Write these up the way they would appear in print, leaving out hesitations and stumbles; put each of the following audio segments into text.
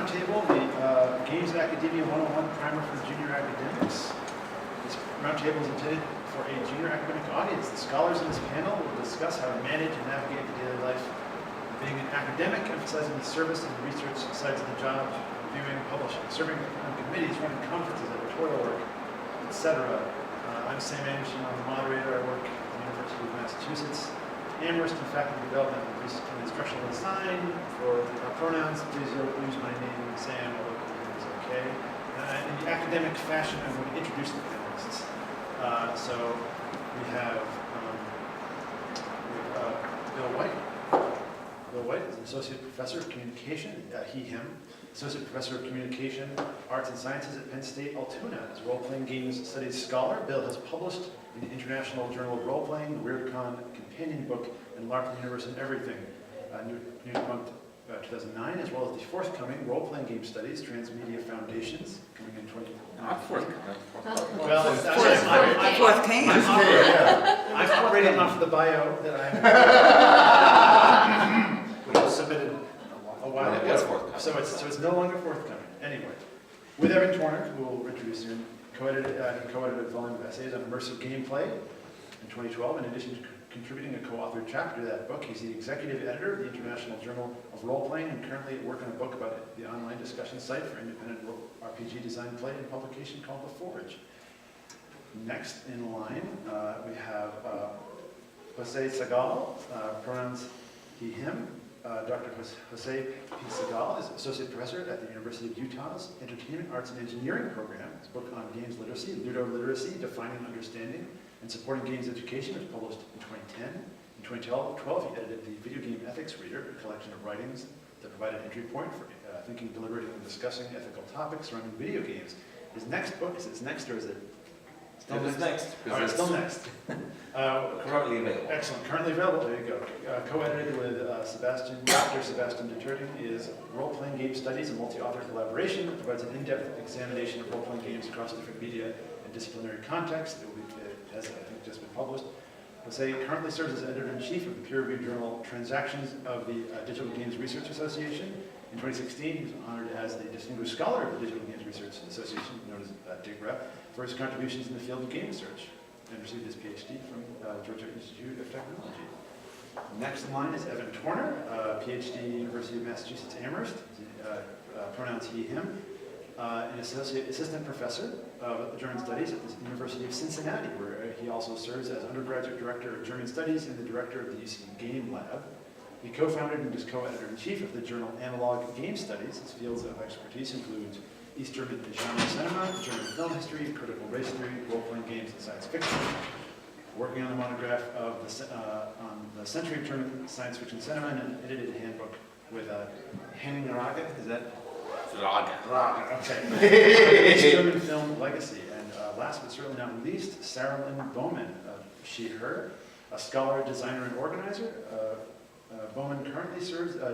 Roundtable, the Games of Academia 101 primer for junior academics. This roundtable is intended for a junior academic audience. The scholars in this panel will discuss how to manage and navigate the daily life of being an academic, emphasizing the service and research sides of the job, reviewing, publishing, serving on committees, running conferences, editorial work, etc. I'm Sam Anderson. I'm the moderator. I work at the University of Massachusetts. Amherst in faculty development and instructional design. For pronouns, please use my name, Sam, although the name is okay. In the academic fashion, I'm going to introduce the panelists. So we have Bill White. Bill White is an associate professor of communication, him, associate professor of communication, arts and sciences at Penn State Altoona. As a role-playing games studies scholar, Bill has published in the International Journal of Role-Playing, the WeirdCon Companion Book, and LARP Universe and Everything, New Month 2009, as well as the forthcoming Role-Playing Game Studies, Transmedia Foundations, coming in 2019. Not forthcoming. Well, I'm operating off the bio that I which was submitted a while ago. So it's no longer forthcoming. Anyway, with Evan Torner, who will introduce him, he co-edited a volume of essays on immersive gameplay in 2012. In addition to contributing a co-authored chapter to that book, he's the executive editor of the International Journal of Role-Playing and currently at work on a book about the online discussion site for independent RPG design play and publication called The Forge. Next in line, we have Jose Zagal, pronouns he, him. Dr. Jose P. Zagal is associate professor at the University of Utah's Entertainment Arts and Engineering program. His book on games literacy, Ludo-Literacy, Defining Understanding and Supporting Games Education, was published in 2010. In 2012, he edited the Video Game Ethics Reader, a collection of writings that provide an entry point for thinking, deliberating, and discussing ethical topics surrounding video games. His next book, is it next or is it? Still next. All right, still next. Currently available. Excellent. Currently available. There you go. Co-edited with Dr. Sebastian Duterting, is Role-Playing Game Studies, a multi-author collaboration that provides an in-depth examination of role-playing games across different media and disciplinary contexts. It has, I think, just been published. Jose currently serves as editor-in-chief of the peer-reviewed journal Transactions of the Digital Games Research Association. In 2016, he was honored as the Distinguished Scholar of the Digital Games Research Association, known as DIGRA, for his contributions in the field of game research, and received his PhD from Georgia Institute of Technology. Next in line is Evan Torner, PhD, University of Massachusetts Amherst, pronouns he, him, an assistant professor of German Studies at the University of Cincinnati, where he also serves as undergraduate director of German Studies and the director of the UC Game Lab. He co-founded and is co-editor-in-chief of the journal Analog Game Studies. His fields of expertise include East German genre cinema, German film history, critical race theory, role-playing games, and science fiction. Working on the monograph of on the century of German science fiction cinema and an edited handbook with Henning Raga. Is that? Raga. Okay. East German film legacy. And last but certainly not least, Sarah Lynne Bowman, she, her, a scholar, designer, and organizer. Bowman currently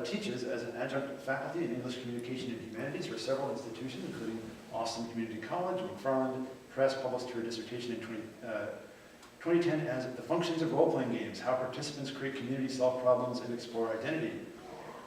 teaches as an adjunct faculty in English Communication and Humanities for several institutions, including Austin Community College. McFarland Press published her dissertation in 2010 as The Functions of Role-Playing Games, How Participants Create Community, Solve Problems, and Explore Identity.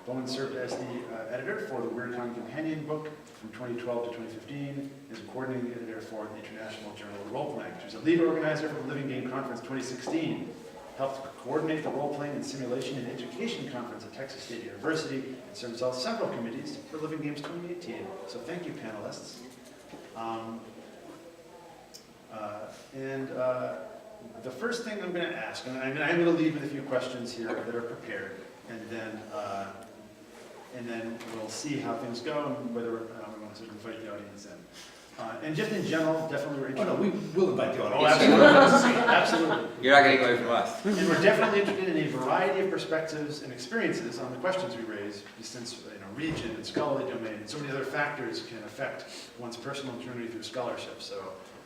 Bowman served as the editor for the WeirdCon Companion Book from 2012 to 2015, as a coordinating editor for the International Journal of Role-Playing. She was a lead organizer for the Living Game Conference 2016. Helped coordinate the Role-Playing and Simulation and Education Conference at Texas State University, and serves on several committees for Living Games 2018. So thank you, panelists. The first thing I'm going to ask, and I'm going to leave with a few questions here that are prepared, and then we'll see how things go and whether we want to invite the audience in. And just in general, definitely we're interested. Oh no, we will invite the audience. Oh, absolutely. Absolutely. You're not getting away from us. And we're definitely interested in a variety of perspectives and experiences on the questions we raise, since region and scholarly domain and so many other factors can affect one's personal journey through scholarship. So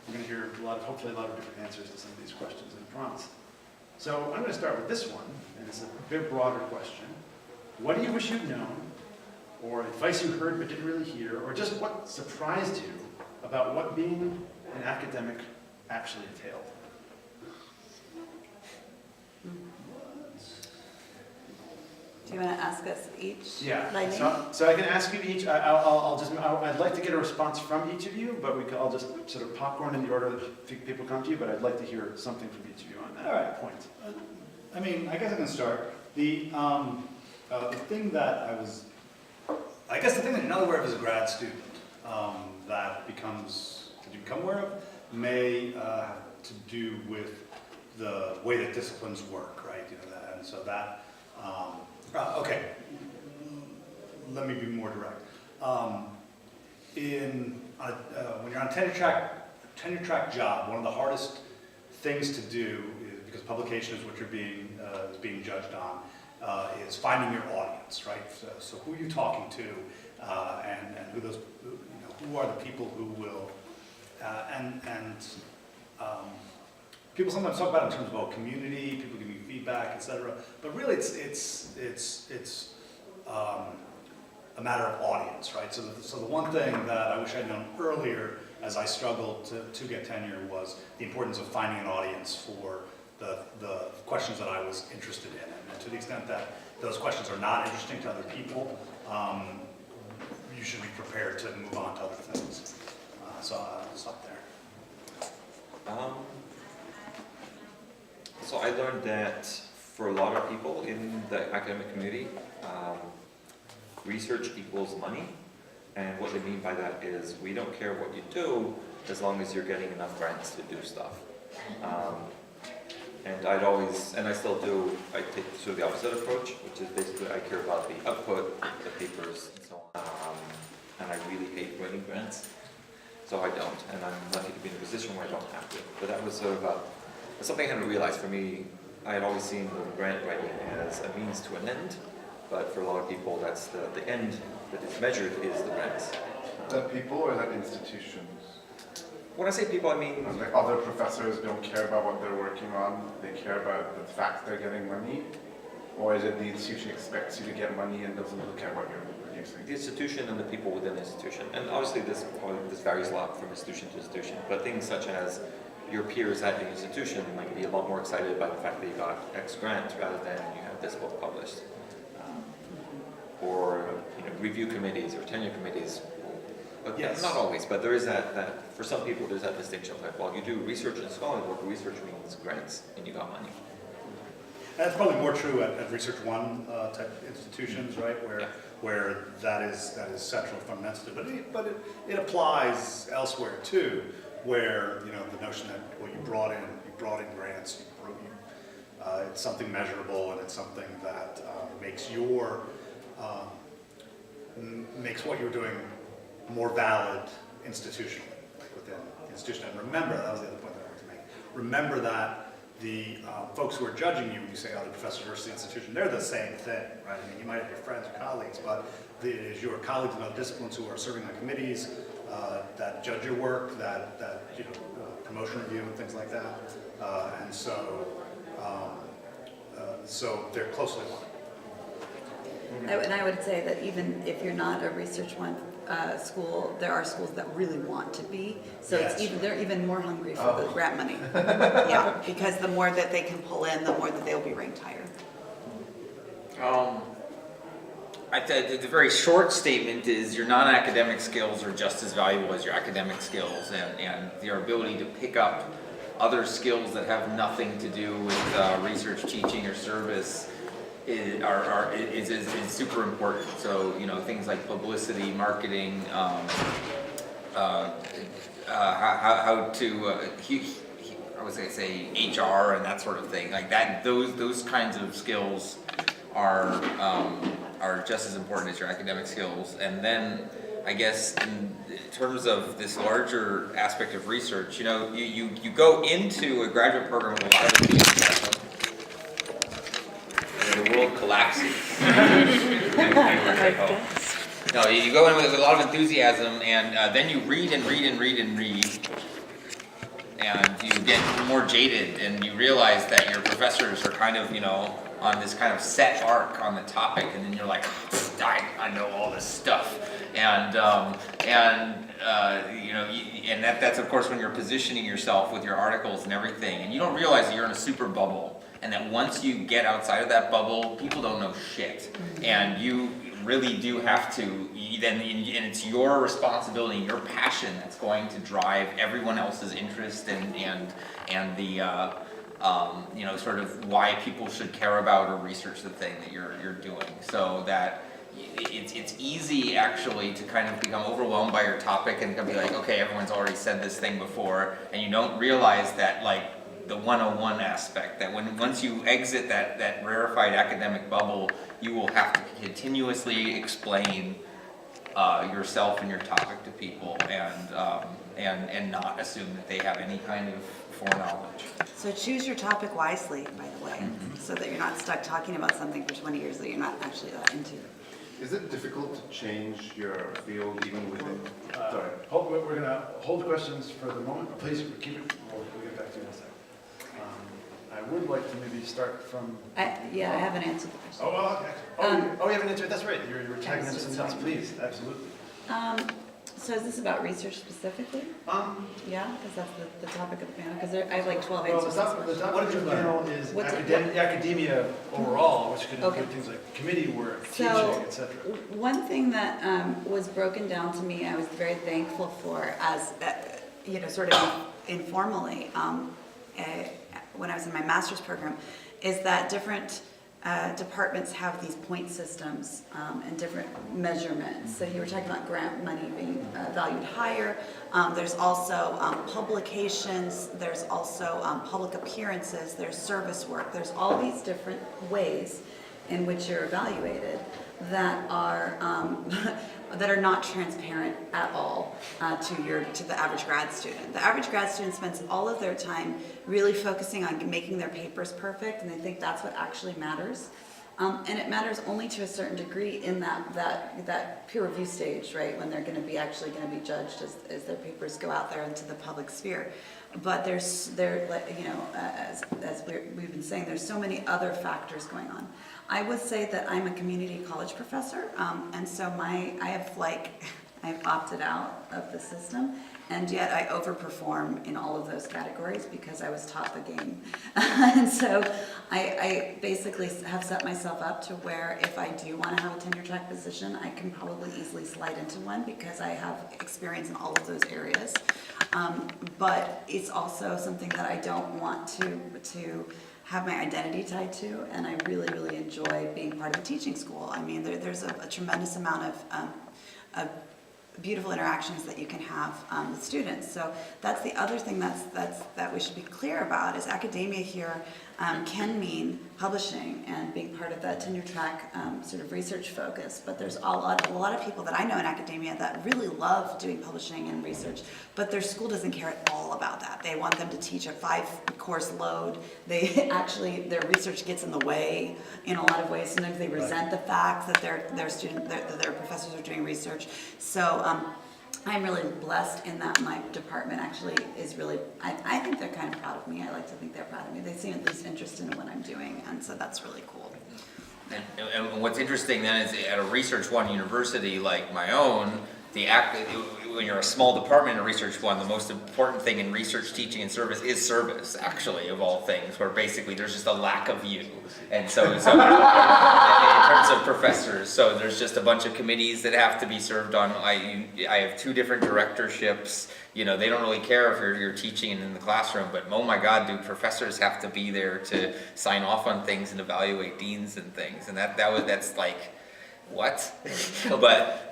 we're going to hear hopefully a lot of different answers to some of these questions and prompts. So I'm going to start with this one, and it's a bit broader question. What do you wish you'd known, or advice you heard but didn't really hear, or just what surprised you about what being an academic actually entailed? Do you want to ask us each? Yeah, Lynne? so I can ask you each, I'd like to get a response from each of you, but I'll just sort of popcorn in the order that people come to you, but I'd like to hear something from each of you on that All right. point. I mean, I guess I can start. The thing that the thing that you're not aware of as a grad student that you become aware of may have to do with the way that disciplines work, right? You know that, and so that. Okay, let me be more direct. When you're on a tenure track job, one of the hardest things to do is, because publication is what you're being judged on, is finding your audience, right? So who are you talking to, and who are the people who will, people sometimes talk about it in terms of community, people giving you feedback, etc. But really, it's a matter of audience, right? So the one thing that I wish I'd known earlier, as I struggled to get tenure, was the importance of finding an audience for the questions that I was interested in, and to the extent that those questions are not interesting to other people, you should be prepared to move on to other things. So I'll stop there. So I learned that for a lot of people in the academic community, research equals money. And what they mean by that is we don't care what you do as long as you're getting enough grants to do stuff. And I still do, I take sort of the opposite approach, which is basically I care about the output, the papers, and so on. And I really hate writing grants, so I don't. And I'm lucky to be in a position where I don't have to. But that was sort of something I hadn't realized. For me, I had always seen grant writing as a means to an end, but for a lot of people, that's the end that is measured is the grants. Is that people or is that institutions? When I say people, I mean... Like other professors don't care about what they're working on, they care about the fact they're getting money? Or is it the institution expects you to get money and doesn't look at what you're producing? The institution and the people within the institution. And obviously this varies a lot from institution to institution, but things such as your peers at the institution might be a lot more excited by the fact that you got X grant rather than you have this book published. Or review committees or tenure committees. But Yes. Not always, but there is that for some people there's that distinction of like, well, you do research and scholarly work, research means grants and you got money. That's probably more true at Research One type institutions, right, where that is central, fundamental to it. But it applies elsewhere too, where the notion that you brought in grants, it's something measurable and it's something that makes what you're doing more valid institutionally, like within the institution. And remember, that was the other point that I wanted to make. Remember that the folks who are judging you when you say other professors versus the institution, they're the same thing, right? I mean, you might have your friends or colleagues, but it is your colleagues in other disciplines who are serving on committees that judge your work, that promotion review and things like that, and so they're closely aligned. And I would say that even if you're not a Research One school, there are schools that really want to be. So Yes. they're even more hungry for the grant money. Yeah, because the more that they can pull in, the more that they'll be ranked higher. The very short statement is your non-academic skills are just as valuable as your academic skills, and your ability to pick up other skills that have nothing to do with research, teaching, or service is super important. So things like publicity, marketing, how to I would say HR and that sort of thing like that. Those kinds of skills are just as important as your academic skills. And then I guess in terms of this larger aspect of research, you go into a graduate program with a lot of enthusiasm. The world collapses. No, you go in with a lot of enthusiasm, and then you read and read and read and read, and you get more jaded, and you realize that your professors are kind of, on this kind of set arc on the topic, and then you're like, I know all this stuff, and that's of course when you're positioning yourself with your articles and everything, and you don't realize that you're in a super bubble. and that once you get outside of that bubble, people don't know shit. And you really do have to, and it's your responsibility, your passion that's going to drive everyone else's interest and the, you know, sort of why people should care about or research the thing that you're doing. So that it's easy actually to kind of become overwhelmed by your topic and be like, okay, everyone's already said this thing before, and you don't realize that, like, the 101 aspect, that once you exit that rarefied academic bubble, you will have to continuously explain yourself and your topic to people, and not assume that they have any kind of foreknowledge. So choose your topic wisely, by the way, so that you're not stuck talking about something for 20 years that you're not actually that into. Is it difficult to change your field even within? Sorry. We're gonna hold questions for the moment. Please keep it, we'll get back to you in a second. I would like to maybe start from. Yeah, I haven't answered the question. Oh, well, okay. You haven't answered, that's right. You're tagging into something else, please, absolutely. So is this about research specifically? Yeah, because that's the topic of the panel, because I have like 12 Well, answers. the topic of the panel is What's it- academia overall, which could Okay. include things like committee work, So, teaching, etc. one thing that was broken down to me, I was very thankful for, as you know, sort of informally, when I was in my master's program, is that different departments have these point systems and different measurements. So you were talking about grant money being valued higher. There's also publications, there's also public appearances, there's service work. There's all these different ways in which you're evaluated that are that are not transparent at all to the average grad student. The average grad student spends all of their time really focusing on making their papers perfect, and they think that's what actually matters. And it matters only to a certain degree in that peer review stage, right, when they're going to be actually going to be judged as their papers go out there into the public sphere. But as we've been saying, there's so many other factors going on. I would say that I'm a community college professor, and so I've opted out of the system, and yet I overperform in all of those categories because I was taught the game. And so I basically have set myself up to where if I do want to have a tenure track position, I can probably easily slide into one because I have experience in all of those areas. But it's also something that I don't want to have my identity tied to, and I really, really enjoy being part of a teaching school. I mean, there's a tremendous amount of beautiful interactions that you can have with students. So that's the other thing that we should be clear about is academia here can mean publishing and being part of that tenure track sort of research focus. But there's a lot of people that I know in academia that really love doing publishing and research, but their school doesn't care at all about that. They want them to teach a 5-course load. Their research gets in the way in a lot of ways. Sometimes they resent the fact that their professors are doing research. So I'm really blessed in that my department actually is really, I think they're kind of proud of me. I like to think they're proud of me. They seem at least interested in what I'm doing, and so that's really cool. And what's interesting then is at a Research One university like my own, when you're a small department in a Research One, the most important thing in research, teaching, and service is service, actually, of all things, where basically there's just a lack of you. And so in terms of professors, so there's just a bunch of committees that have to be served on. I have 2 different directorships. You know, they don't really care if you're teaching in the classroom, but oh my God, do professors have to be there to sign off on things and evaluate deans and things, and that's like, what? But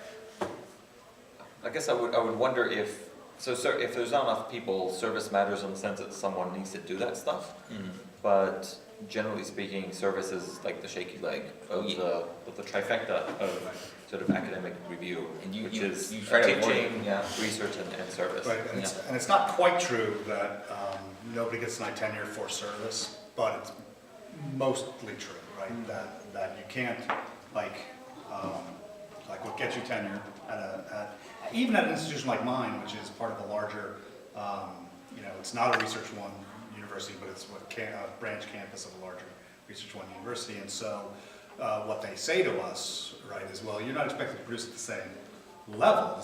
I guess I would wonder if there's not enough people, service matters in the sense that someone needs to do that stuff. Mm-hmm. But generally speaking, service is like the shaky leg of the trifecta of sort of academic review, which is you try to teaching, research, and service. Right, and it's not quite true that nobody gets denied tenure for service, but it's mostly true, right? That you can't, like what gets you tenure even at an institution like mine, which is part of a larger, it's not a Research One university, but it's a branch campus of a larger Research One university. And so what they say to us, right, is, well, you're not expected to produce at the same level, the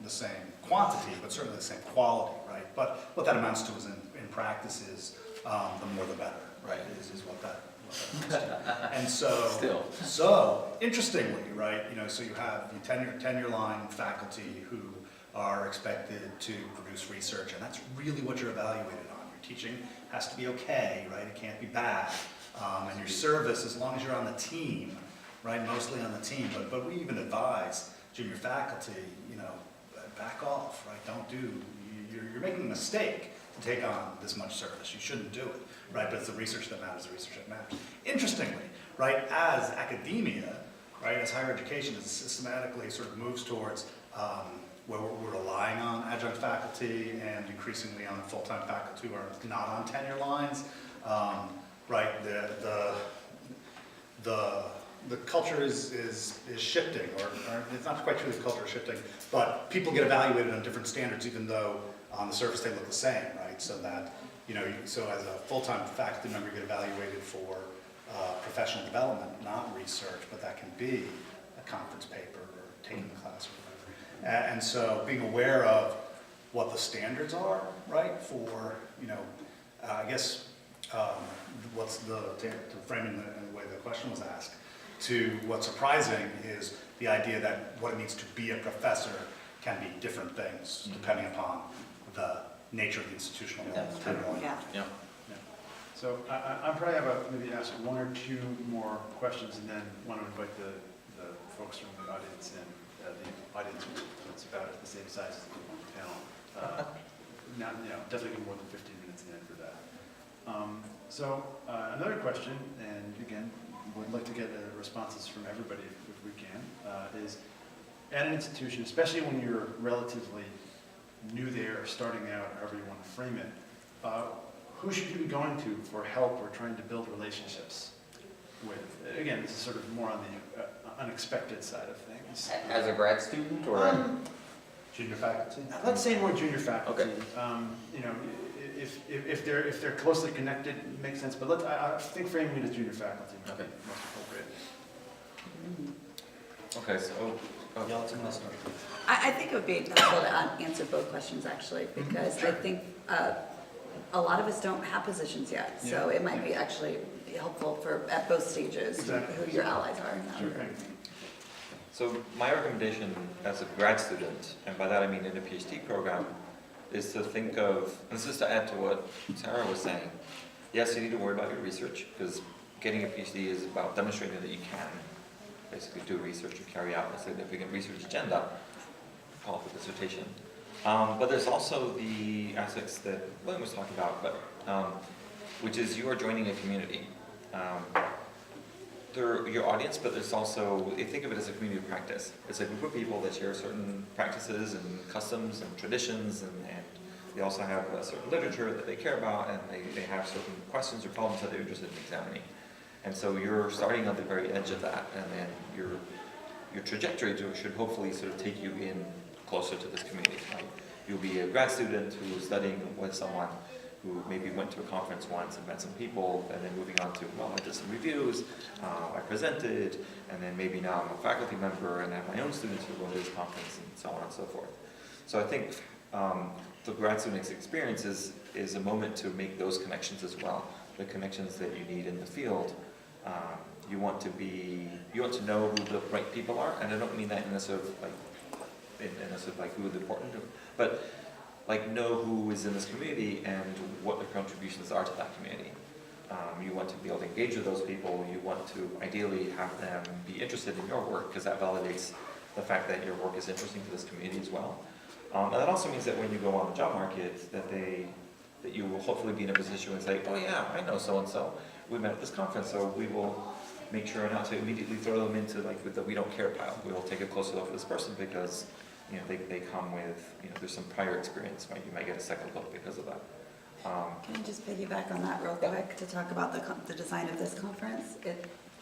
same quantity, but certainly the same quality, right? But what that amounts to is in practice is the more the better. right, is what that means to. And so, Still. so interestingly, right, so you have the tenure line faculty who are expected to produce research, and that's really what you're evaluated on. Your teaching has to be okay, right? It can't be bad. And your service, as long as you're on the team, right, mostly on the team, but we even advise junior faculty, back off, right? Don't do, you're making a mistake to take on this much service. You shouldn't do it, right? But it's the research that matters, the research that matters. Interestingly, right, as academia, right, as higher education systematically sort of moves towards where we're relying on adjunct faculty and increasingly on full-time faculty who are not on tenure lines, right, the culture is shifting, or it's not quite true the culture is shifting, but people get evaluated on different standards even though on the surface they look the same, right? So that, so as a full-time faculty member, you get evaluated for professional development, not research, but that can be a conference paper or taking a class or whatever. And so being aware of what the standards are, right, for, I guess, what's to frame in the way the question was asked, to what's surprising is the idea that what it means to be a professor can be different things depending upon the nature of the institutional role. Yeah. Yeah. So I'm probably have maybe ask one or two more questions and then want to invite the folks from the audience in. The audience is about the same size as the panel. Not, definitely more than 15 minutes in for that. So another question, and again, would like to get responses from everybody if we can, is at an institution, especially when you're relatively new there, starting out, however you want to frame it, who should you be going to for help or trying to build relationships with? Again, this is sort of more on the unexpected side of things. As a grad student or? Junior faculty? Let's say more junior faculty. Okay. If they're closely connected, it makes sense. But I think framing it as junior faculty might be most appropriate. Okay, so, Yeah, let's start. I think it would be helpful to answer both questions actually, because I think a lot of us don't have positions yet. So it might be actually helpful at both stages, who your allies are in that regard. So my recommendation as a grad student, and by that I mean in a PhD program, is to think of, and this is to add to what Sarah was saying, yes, you need to worry about your research, because getting a PhD is about demonstrating that you can basically do research or carry out a significant research agenda, call it a dissertation. But there's also the aspects that Lynne was talking about, which is you are joining a community. They're your audience, but there's also, think of it as a community of practice. It's a group of people that share certain practices and customs and traditions, and they also have a certain literature that they care about, and they have certain questions or problems that they're interested in examining. And so you're starting on the very edge of that, and then your trajectory should hopefully sort of take you in closer to this community. Right? You'll be a grad student who's studying with someone who maybe went to a conference once and met some people, and then moving on to, well, I did some reviews, I presented, and then maybe now I'm a faculty member and I have my own students who go to this conference, and so on and so forth. So I think the grad student's experience is a moment to make those connections as well, the connections that you need in the field. You want to know who the right people are, and I don't mean that in a sort of like, who is important, but like know who is in this community and what their contributions are to that community. You want to be able to engage with those people. You want to ideally have them be interested in your work, because that validates the fact that your work is interesting to this community as well. And that also means that when you go on the job market, that you will hopefully be in a position where it's like, oh yeah, I know so-and-so. We met at this conference, so we will make sure not to immediately throw them into like the we don't care pile. We will take a closer look at this person because they come with, there's some prior experience, right? You might get a second look because of that. Can I just piggyback on that real quick to talk about the design of this conference?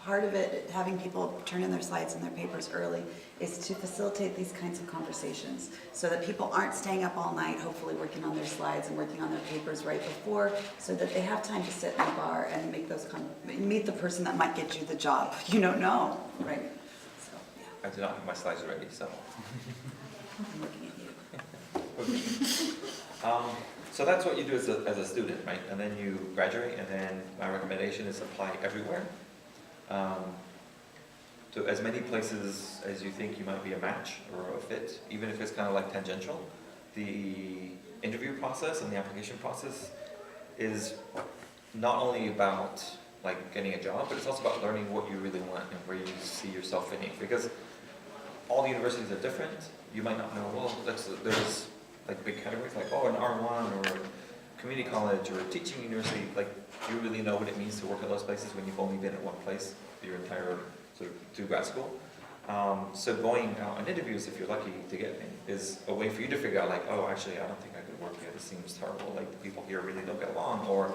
Part of it, having people turn in their slides and their papers early, is to facilitate these kinds of conversations so that people aren't staying up all night, hopefully working on their slides and working on their papers right before, so that they have time to sit in the bar and meet the person that might get you the job. You don't know, right? So, yeah. I do not have my slides ready, so. I'm looking at you. So that's what you do as a student, right? And then you graduate, and then my recommendation is apply everywhere. To as many places as you think you might be a match or a fit, even if it's kind of like tangential. The interview process and the application process is not only about like getting a job, but it's also about learning what you really want and where you see yourself fitting. Because all the universities are different. You might not know, well, there's like big categories like, oh, an R1 or a community college or a teaching university. Like, do you really know what it means to work at those places when you've only been at one place your entire sort of through grad school? So going out on interviews, if you're lucky to get in, is a way for you to figure out like, oh, actually, I don't think I could work here. This seems terrible. Like the people here really don't get along, or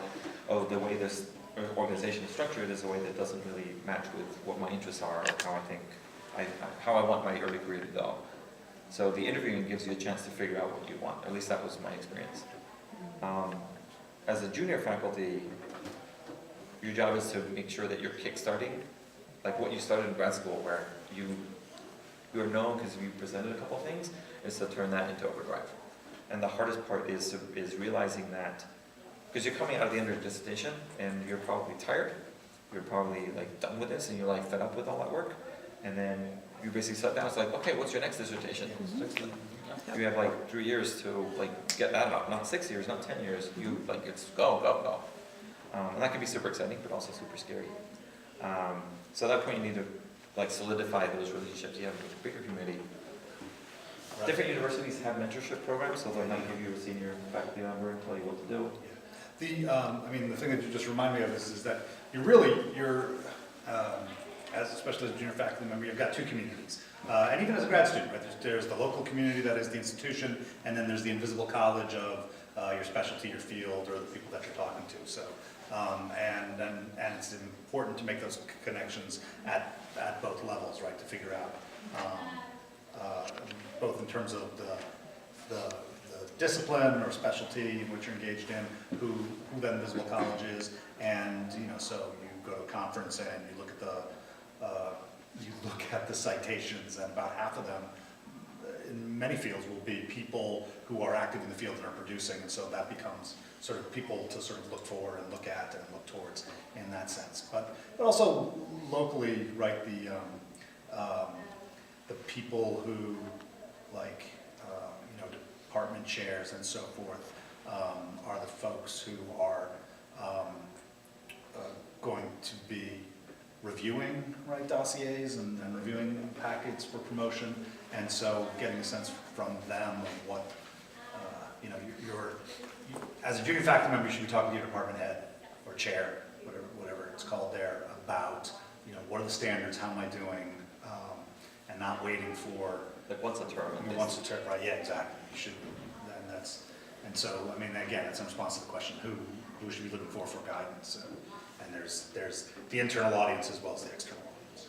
oh, the way this organization is structured is a way that doesn't really match with what my interests are or how I think, how I want my early career to go. So the interviewing gives you a chance to figure out what you want. At least that was my experience. As a junior faculty, your job is to make sure that you're kickstarting, like what you started in grad school, where you are known because you presented a couple things, is to turn that into overdrive. And the hardest part is realizing that, because you're coming out of the end of your dissertation and you're probably tired, you're probably like done with this and you're like fed up with all that work, and then you basically sit down, it's like, okay, what's your next dissertation? You have like 3 years to like get that out, not 6 years, not 10 years, you like, it's go, go, go. And that can be super exciting, but also super scary. So at that point you need to like solidify those relationships you have with the bigger community. Right. Different universities have mentorship programs, so they might give you a senior faculty member and tell you what to do. I mean, the thing that you just remind me of is that especially as a junior faculty member, you've got two communities. And even as a grad student, right, there's the local community that is the institution, and then there's the invisible college of your specialty, your field, or the people that you're talking to. So, and it's important to make those connections at both levels, right, to figure out, both in terms of the discipline or specialty in which you're engaged in, who that invisible college is, and so you go to a conference and you look at the citations, and about half of them in many fields will be people who are active in the field and are producing, and so that becomes sort of people to sort of look for and look at and look towards in that sense. But also locally, right, the people who like department chairs and so forth are the folks who are going to be reviewing, right, dossiers and reviewing packets for promotion, and so getting a sense from them of what as a junior faculty member, you should be talking to your department head or chair, whatever it's called there, about what are the standards, how am I doing, and not waiting for Like once a term. once a term, right? Yeah, exactly. You should, and so I mean, again, it's in response to the question, who should be looking for guidance, and there's the internal audience as well as the external audience.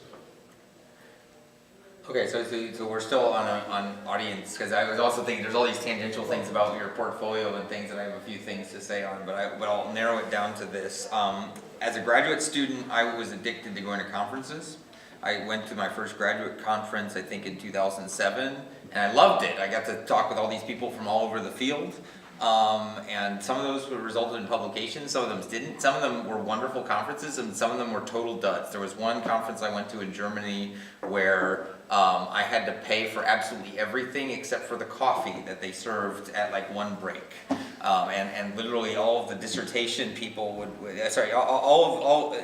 Okay, so we're still on audience, because I was also thinking there's all these tangential things about your portfolio and things that I have a few things to say on, but I'll narrow it down to this. As a graduate student, I was addicted to going to conferences. I went to my first graduate conference, I think in 2007, and I loved it. I got to talk with all these people from all over the field. And some of those resulted in publications, some of them didn't. Some of them were wonderful conferences, and some of them were total duds. There was one conference I went to in Germany where I had to pay for absolutely everything except for the coffee that they served at like one break. And literally all of the dissertation people if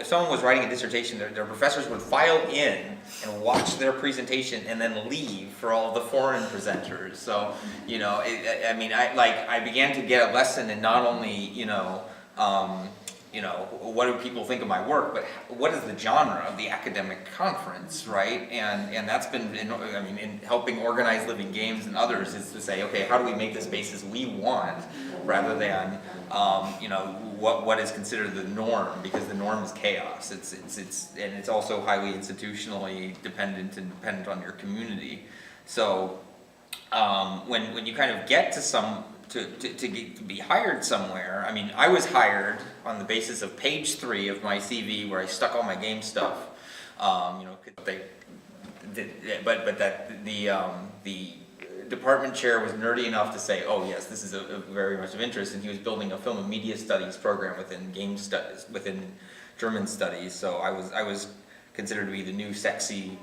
someone was writing a dissertation, their professors would file in and watch their presentation and then leave for all of the foreign presenters. So, I began to get a lesson in not only, what do people think of my work, but what is the genre of the academic conference, right? And that's been, in helping organize Living Games and others, is to say, okay, how do we make the spaces we want, rather than, what is considered the norm, because the norm is chaos. It's also highly institutionally dependent on your community. So, when you kind of get to be hired somewhere. I mean, I was hired on the basis of page 3 of my CV, where I stuck all my game stuff. department chair was nerdy enough to say, oh yes, this is a very much of interest, and he was building a film and media studies program within game studies, within German studies, so I was considered to be the new sexy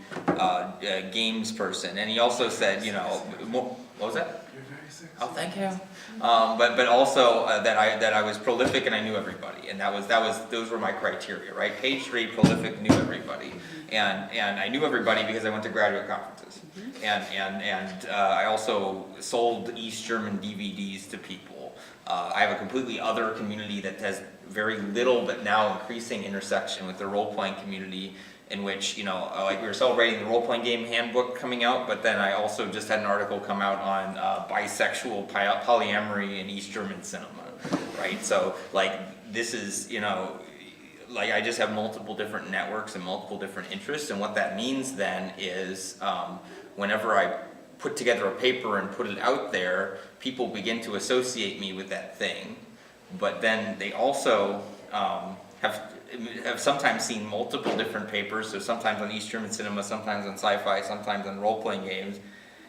games person, and he also said, you know, what was that? You're very sexy. Oh, thank you. But also that I was prolific and I knew everybody, and those were my criteria, right? Page 3, prolific, knew everybody, and I knew everybody because I went to graduate conferences, and I also sold East German DVDs to people. I have a completely other community that has very little but now increasing intersection with the role-playing community, in which, you know, like we were celebrating the role-playing game handbook coming out, but then I also just had an article come out on bisexual polyamory in East German cinema, right? So, like, this is, you know, like I just have multiple different networks and multiple different interests, and what that means then is whenever I put together a paper and put it out there, people begin to associate me with that thing, but then they also have sometimes seen multiple different papers, so sometimes on East German cinema, sometimes on sci-fi, sometimes on role-playing games,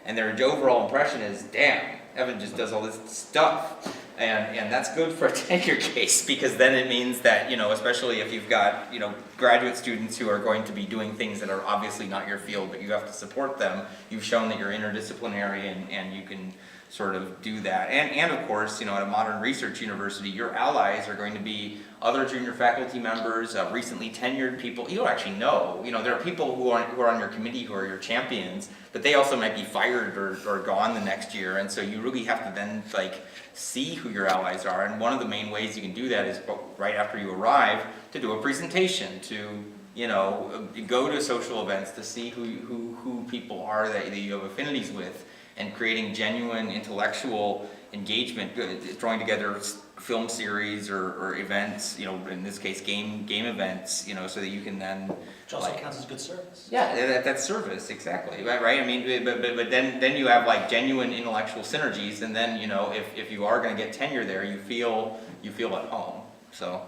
and their overall impression is, damn, Evan just does all this stuff. And that's good for a tenure case, because then it means that, you know, especially if you've got, you know, graduate students who are going to be doing things that are obviously not your field, but you have to support them, you've shown that you're interdisciplinary and you can sort of do that. And of course, you know, at a modern research university, your allies are going to be other junior faculty members, recently tenured people. You don't actually know. You know, there are people who are on your committee who are your champions, but they also might be fired or gone the next year, and so you really have to then, like, see who your allies are. And one of the main ways you can do that is right after you arrive to do a presentation, to, you know, go to social events to see who people are that you have affinities with, and creating genuine intellectual engagement, drawing together film series or events, you know, in this case game events, you know, so that you can then, Which also like, counts as good service. yeah, that's service, exactly, right? I mean, but then you have like genuine intellectual synergies, and then, you know, if you are going to get tenure there, you feel at home. So,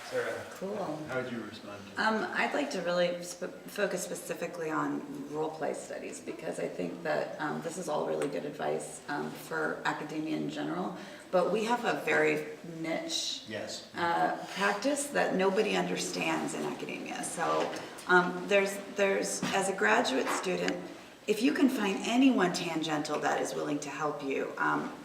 Sarah, Cool. how would you respond? I'd like to really focus specifically on role-play studies, because I think that this is all really good advice for academia in general, but we have a very niche Yes. practice that nobody understands in academia. So there's as a graduate student, if you can find anyone tangential that is willing to help you,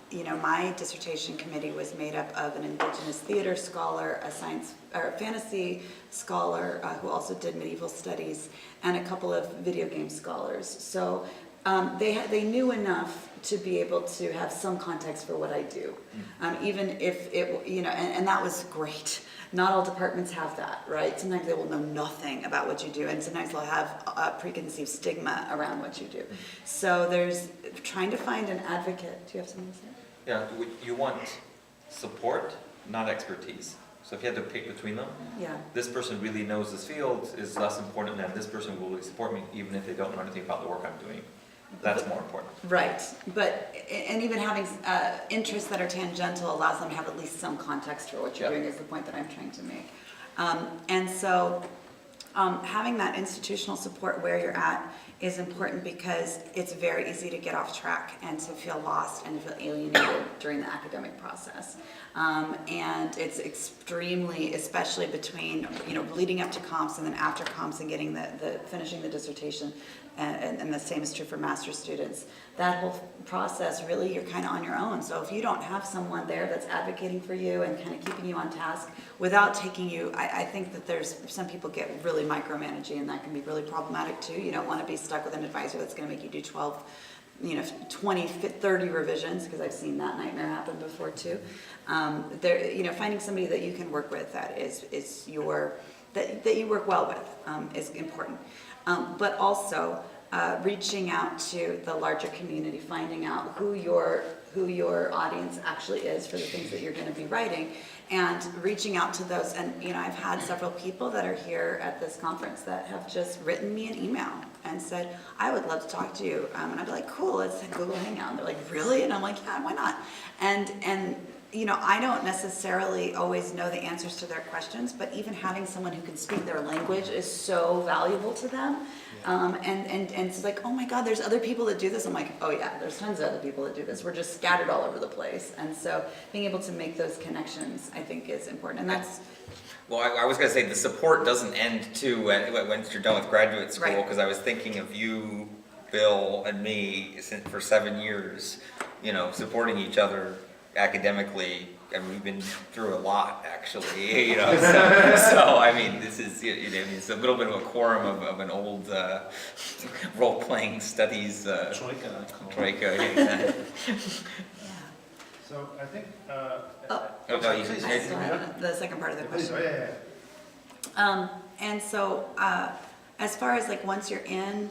you know, my dissertation committee was made up of an indigenous theater scholar, a science or fantasy scholar who also did medieval studies, and a couple of video game scholars. So they knew enough to be able to have some context for what I do, even if it, you know, and that was great. Not all departments have that, right? Sometimes they will know nothing about what you do, and sometimes they'll have a preconceived stigma around what you do. So there's trying to find an advocate. Do you have something to say? Yeah, you want support, not expertise. So if you had to pick between them, Yeah. this person really knows this field is less important than this person will really support me, even if they don't know anything about the work I'm doing. That's more important. Right, but, and even having interests that are tangential allows them to have at least some context for what you're Yeah. doing, is the point that I'm trying to make. And so having that institutional support where you're at is important, because it's very easy to get off track and to feel lost and to feel alienated during the academic process. And it's extremely, especially between, you know, leading up to comps and then after comps and getting the finishing the dissertation, and the same is true for master's students. That whole process, really, you're kind of on your own. So if you don't have someone there that's advocating for you and kind of keeping you on task without taking you, I think that there's, some people get really micromanaging, and that can be really problematic too. You don't want to be stuck with an advisor that's going to make you do 12, you know, 20, 30 revisions, because I've seen that nightmare happen before too. There, you know, finding somebody that you can work with that is your, that you work well with is important. But also reaching out to the larger community, finding out who your audience actually is for the things that you're going to be writing, and reaching out to those. And, you know, I've had several people that are here at this conference that have just written me an email and said, I would love to talk to you. And I'd be like, cool, let's Google Hangout. And they're like, really? And I'm like, yeah, why not? And I don't necessarily always know the answers to their questions, but even having someone who can speak their language is so valuable to them. And it's like, oh my God, there's other people that do this. I'm like, oh yeah, there's tons of other people that do this. We're just scattered all over the place. And so being able to make those connections, I think, is important. And that's, Well, I was going to say the support doesn't end too once you're done with graduate school, Right. because I was thinking of you, Bill, and me for 7 years, supporting each other academically, and we've been through a lot, actually. So I mean, this is it's a little bit of a quorum of an old role-playing studies troika. Exactly. yeah. So I think, Oh, no, sorry, you- please. I still have the second part of the Please, question. oh, yeah. And so, as far as like once you're in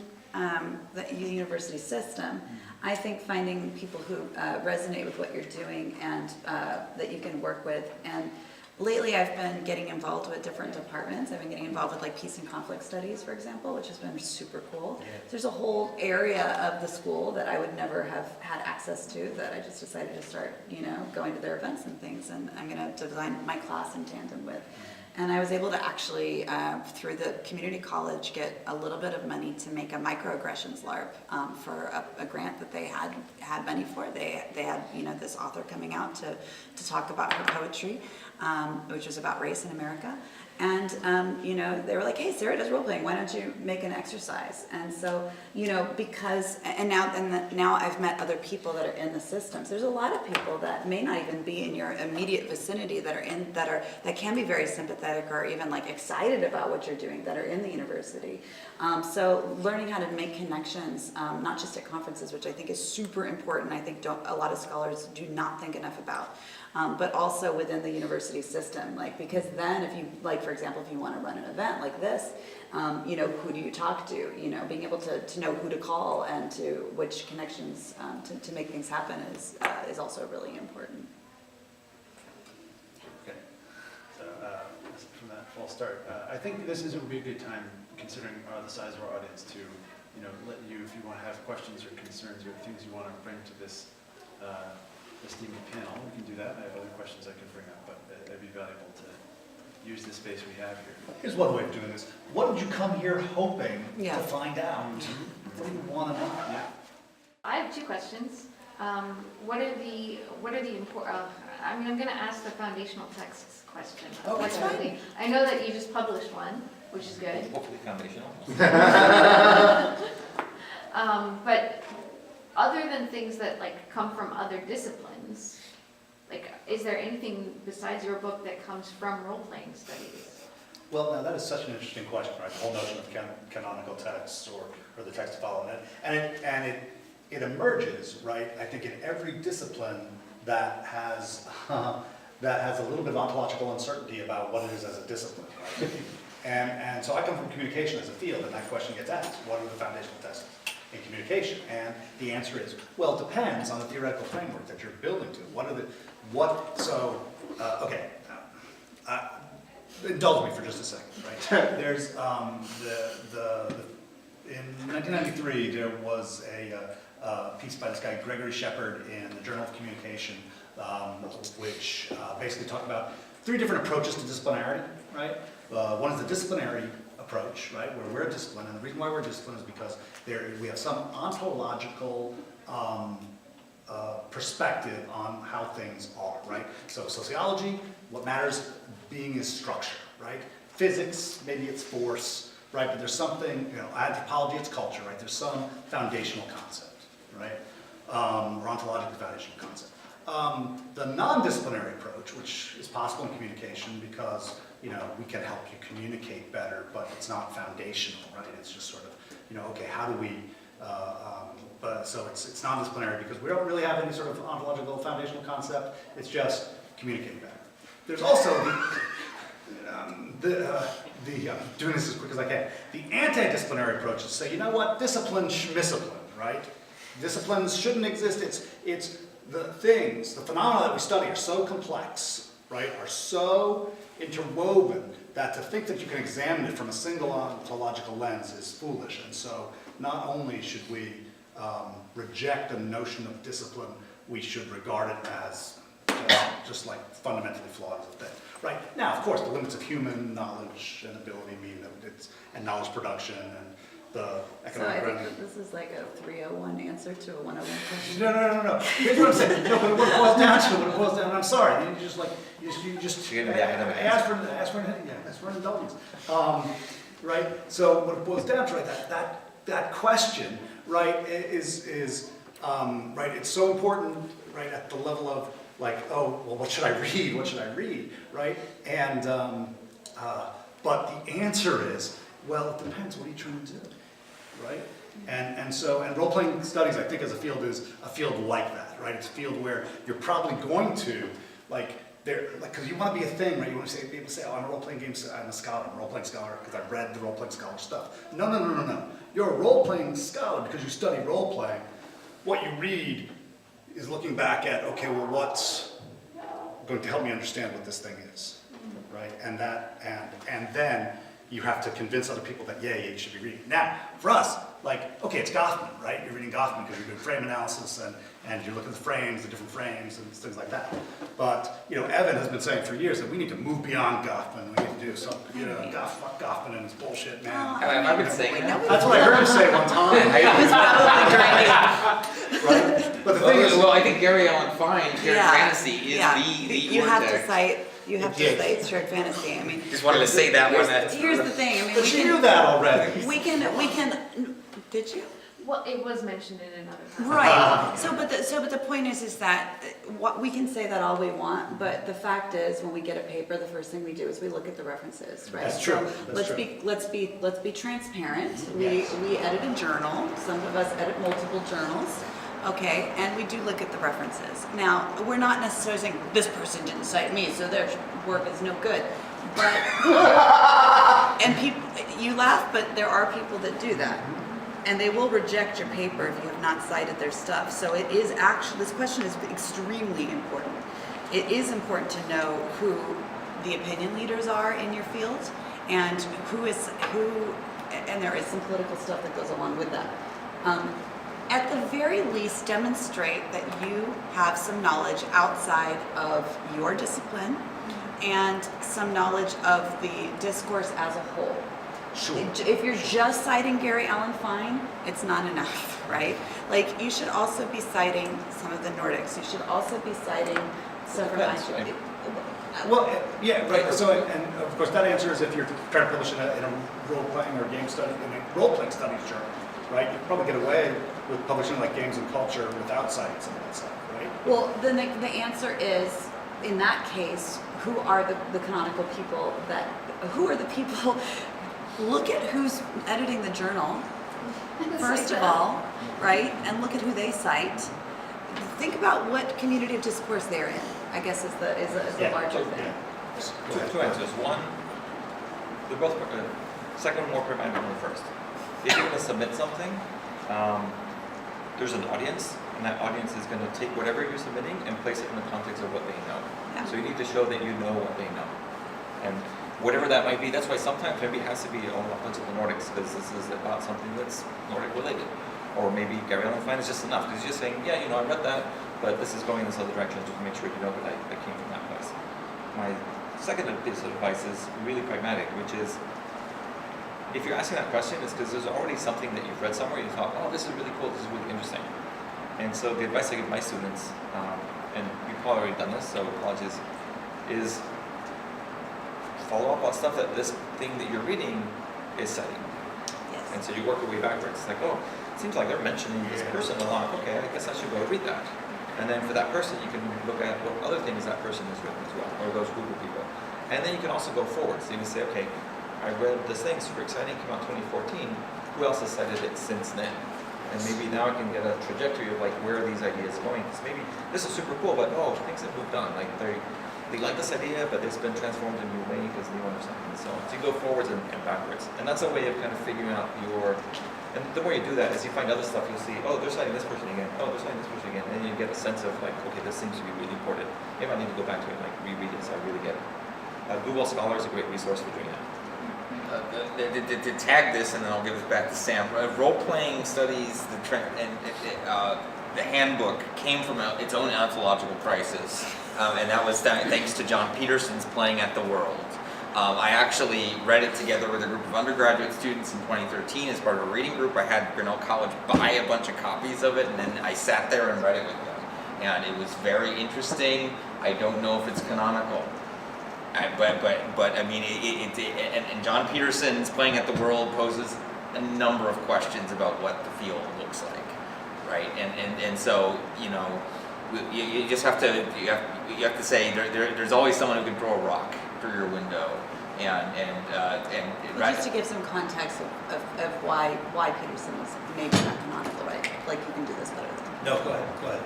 the university system, I think finding people who resonate with what you're doing and that you can work with. And lately I've been getting involved with different departments. I've been getting involved with like peace and conflict studies, for example, which has been super cool. Yeah. There's a whole area of the school that I would never have had access to that I just decided to start, going to their events and things. And I'm going to design my class in tandem with. And I was able to actually, through the community college, get a little bit of money to make a microaggressions LARP for a grant that they had money for. They had this author coming out to talk about her poetry, which was about race in America. And they were like, hey, Sarah does role playing. Why don't you make an exercise? And so because now I've met other people that are in the systems. There's a lot of people that may not even be in your immediate vicinity that can be very sympathetic or even like excited about what you're doing that are in the university. So learning how to make connections, not just at conferences, which I think is super important. I think a lot of scholars do not think enough about. But also within the university system, because then if you, for example, if you want to run an event like this, who do you talk to? Being able to know who to call and to which connections to make things happen is also really important. Okay. So from that false start, I think this would be a good time, considering the size of our audience, to let you, if you want to have questions or concerns or things you want to bring to this esteemed panel, we can do that. I have other questions I can bring up, but it'd be valuable to use the space we have here. Here's one way of doing this. What did you come here hoping Yeah. to find out? What do you want to know? Yeah. I have 2 questions. What are the important? I'm going to ask the foundational texts question. Oh, that's fine. I know that you just published one, which is good. Hopefully foundational. But other than things that come from other disciplines, is there anything besides your book that comes from role-playing studies? Well, now that is such an interesting question, right? The whole notion of canonical texts or the text to follow. And it emerges, right? I think in every discipline that has a little bit of ontological uncertainty about what it is as a discipline, right? And so I come from communication as a field, and that question gets asked: what are the foundational texts in communication? And the answer is, well, it depends on the theoretical framework that you're building to. Indulge me for just a second, right? There's in 1993 there was a piece by this guy Gregory Shepard in the Journal of Communication, which basically talked about 3 different approaches to disciplinarity, right? One is the disciplinary approach, right, where we're a discipline, and the reason why we're a discipline is because we have some ontological perspective on how things are, right? So sociology, what matters being is structure, right? Physics, maybe it's force, right? But there's something, anthropology, it's culture, right? There's some foundational concept, right? Or ontologically foundational concept. The non-disciplinary approach, which is possible in communication because, we can help you communicate better, but it's not foundational, right? It's just sort of, okay, how do we, so it's non-disciplinary because we don't really have any sort of ontological foundational concept. It's just communicate better. There's also doing this as quick as I can. The anti-disciplinary approaches say, you know what, discipline, schmiscipline, right? Disciplines shouldn't exist. It's the phenomena that we study are so complex, right? Are so interwoven that to think that you can examine it from a single ontological lens is foolish. And so not only should we reject the notion of discipline, we should regard it as just like fundamentally flawed as a thing, right? Now, of course, the limits of human knowledge and ability mean that and knowledge production and the So I economic think grounding. that this is like a 301 answer to a 101 question. No. Here's what I'm saying. No, but what it boils down to, I'm sorry, you just like, you just You're gonna be academic. ask for an indulgence. Right? So what it boils down to, right, that question, right, is right, it's so important, right, at the level of like, oh, well, what should I read? What should I read? Right? And, but the answer is, well, it depends, what are you trying to do? Right? And role-playing studies, I think, as a field is a field like that, right? It's a field where you're probably going to, because you want to be a thing, right? You want to be able to say, oh, I'm a role-playing game, I'm a scholar, I'm a role-playing scholar because I've read the role-playing scholar stuff. No. You're a role-playing scholar because you study role-playing. What you read is looking back at, okay, well, what's going to help me understand what this thing is, right? And then you have to convince other people that, yeah, you should be reading. Now, for us, like, okay, it's Goffman, right? You're reading Goffman because you're doing frame analysis and you're looking at the frames, the different frames and things like that. But, Evan has been saying for years that we need to move beyond Goffman. We need to do something, fuck Goffman and his bullshit, man. I've been saying that. That's what I heard him say one time. Right? But the thing is, Well, I think Gary Allen Fine, shared fantasy is the You have to vortex. cite, cite shared fantasy, I mean. Just wanted to say that one. Here's the thing, I mean, but you knew that already. we can, did you? Well, it was mentioned in another class. Right, but the point is that, what, we can say that all we want, but the fact is, when we get a paper, the first thing we do is we look at the references, right? That's true, So that's let's true. let's be transparent, Yes. we edit a journal, some of us edit multiple journals, okay, and we do look at the references. Now, we're not necessarily saying, this person didn't cite me, so their work is no good, but, and people, you laugh, but there are people that do that. And they will reject your paper if you have not cited their stuff. So it is actually, this question is extremely important. It is important to know who the opinion leaders are in your field and and there is some political stuff that goes along with that. At the very least, demonstrate that you have some knowledge outside of your discipline and some knowledge of the discourse as a whole. Sure. If you're just citing Gary Allen Fine, it's not enough, right? Like, you should also be citing some of the Nordics. You should also be citing some from Depends, right? Well, yeah, right. So, and of course, that answer is if you're trying to publish in a role-playing or game study, in a role-playing studies journal, right? You can probably get away with publishing like games and culture without citing some of that stuff, right? Well, then the answer is, in that case, who are the canonical people who are the people, look at who's editing the journal, first of all, right? And look at who they cite. Think about what community of discourse they're in, I guess is the larger thing. Two answers. One, they're both, second one more pragmatic than the first. If you're going to submit something, there's an audience, and that audience is going to take whatever you're submitting and place it in the context of what they know. Yeah. So you need to show that you know what they know. And whatever that might be, that's why sometimes maybe it has to be a bunch of the Nordics, because this is about something that's Nordic related. Or maybe Gary Allen Fine is just enough, because he's just saying, yeah, I read that, but this is going in this other direction, just to make sure you know that I came from that place. My second piece of advice is really pragmatic, which is, if you're asking that question, it's because there's already something that you've read somewhere, you thought, oh, this is really cool, this is really interesting. And so the advice I give my students, and you've probably already done this, so apologies, is follow up on stuff that this thing that you're reading is citing. Yes. And so you work your way backwards. It's like, oh, it seems like they're mentioning this person a lot. Okay, I guess I should go read that. And then for that person, you can look at what other things that person has written as well, or those group of people. And then you can also go forward. So you can say, okay, I read this thing, super exciting, came out 2014. Who else has cited it since then? And maybe now I can get a trajectory of like where are these ideas going? Because maybe this is super cool, but oh, things have moved on. Like they like this idea, but it's been transformed in a new way because new understanding and so on. So you go forwards and backwards. And that's a way of kind of figuring out and the more you do that, as you find other stuff, you'll see, oh, they're citing this person again. Oh, they're citing this person again. And then you get a sense of like, okay, this seems to be really important. Maybe I need to go back to it and like reread it so I really get it. Google Scholar is a great resource for doing that. To tag this, and then I'll give it back to Sam. Role-playing studies, the handbook came from its own ontological crisis and that was thanks to John Peterson's Playing at the World. I actually read it together with a group of undergraduate students in 2013 as part of a reading group. I had Grinnell College buy a bunch of copies of it, and then I sat there and read it with them. And it was very interesting. I don't know if it's canonical. But I mean, and John Peterson's Playing at the World poses a number of questions about what the field looks like, right? And so, you know, you just have to, you have to say there's always someone who can throw a rock through your window, and Well, just to give some context of why Peterson is maybe not canonical, right? Like, you can do this better than. No, go ahead.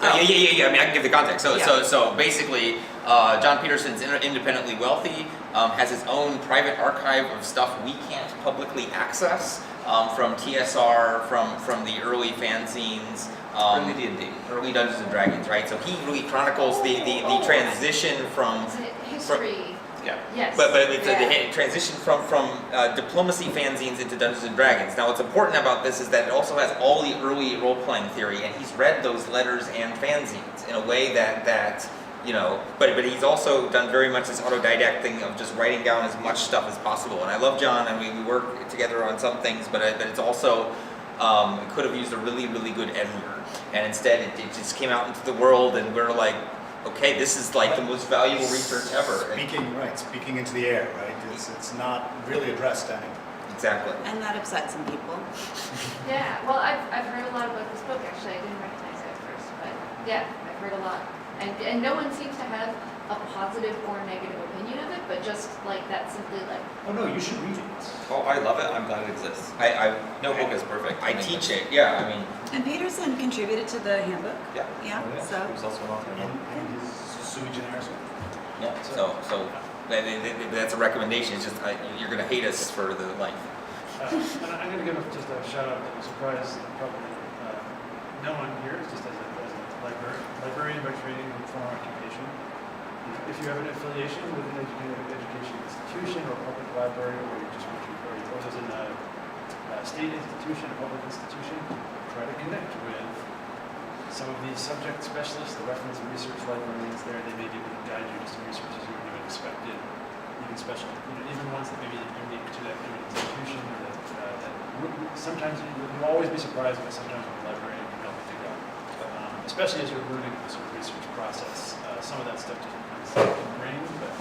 Yeah. I mean, I can give the context. Yeah. So basically, John Peterson's independently wealthy, has his own private archive of stuff we can't publicly access, from TSR, from the early fanzines, Early D&D. early Dungeons and Dragons, right? So he really chronicles the transition from. Is it history? Yeah. Yes. But it's Yeah. the transition from diplomacy fanzines into Dungeons and Dragons. Now, what's important about this is that it also has all the early role-playing theory, and he's read those letters and fanzines in a way that you know. But he's also done very much this autodidact thing of just writing down as much stuff as possible. And I love John, and we work together on some things, but it's also it could have used a really good editor, and instead it just came out into the world, and we're like, okay, this is like the most valuable research ever. Speaking into the air, right? It's not really addressed to anyone. Exactly. And that upset some people. Yeah, well, I've heard a lot about this book, actually. I didn't recognize it at first, but yeah, I've heard a lot. And no one seems to have a positive or negative opinion of it, but just like that simply like, Oh no, you should read it. Oh, I love it. I'm glad it exists. No book is perfect. I teach it, yeah, I mean, And Peterson contributed to the handbook. Yeah. Yeah, Oh, yeah. so. It was also an author. And his sui generis. yeah, so that's a recommendation. It's just, you're gonna hate us for the length. And I'm going to give just a shout out that I'm surprised that probably no one here, just as a librarian by training and former occupation. If you have an affiliation with an education institution or public library, or you just want to, or you're also in a state institution, a public institution, try to connect with some of these subject specialists, the reference and research librarians there. They may be able to guide you to some resources you wouldn't have expected, even special, even ones that maybe are unique to that given institution, or that sometimes you'll always be surprised, but sometimes the librarian can help you pick up, especially as you're learning the sort of research process. Some of that stuff just becomes ingrained, but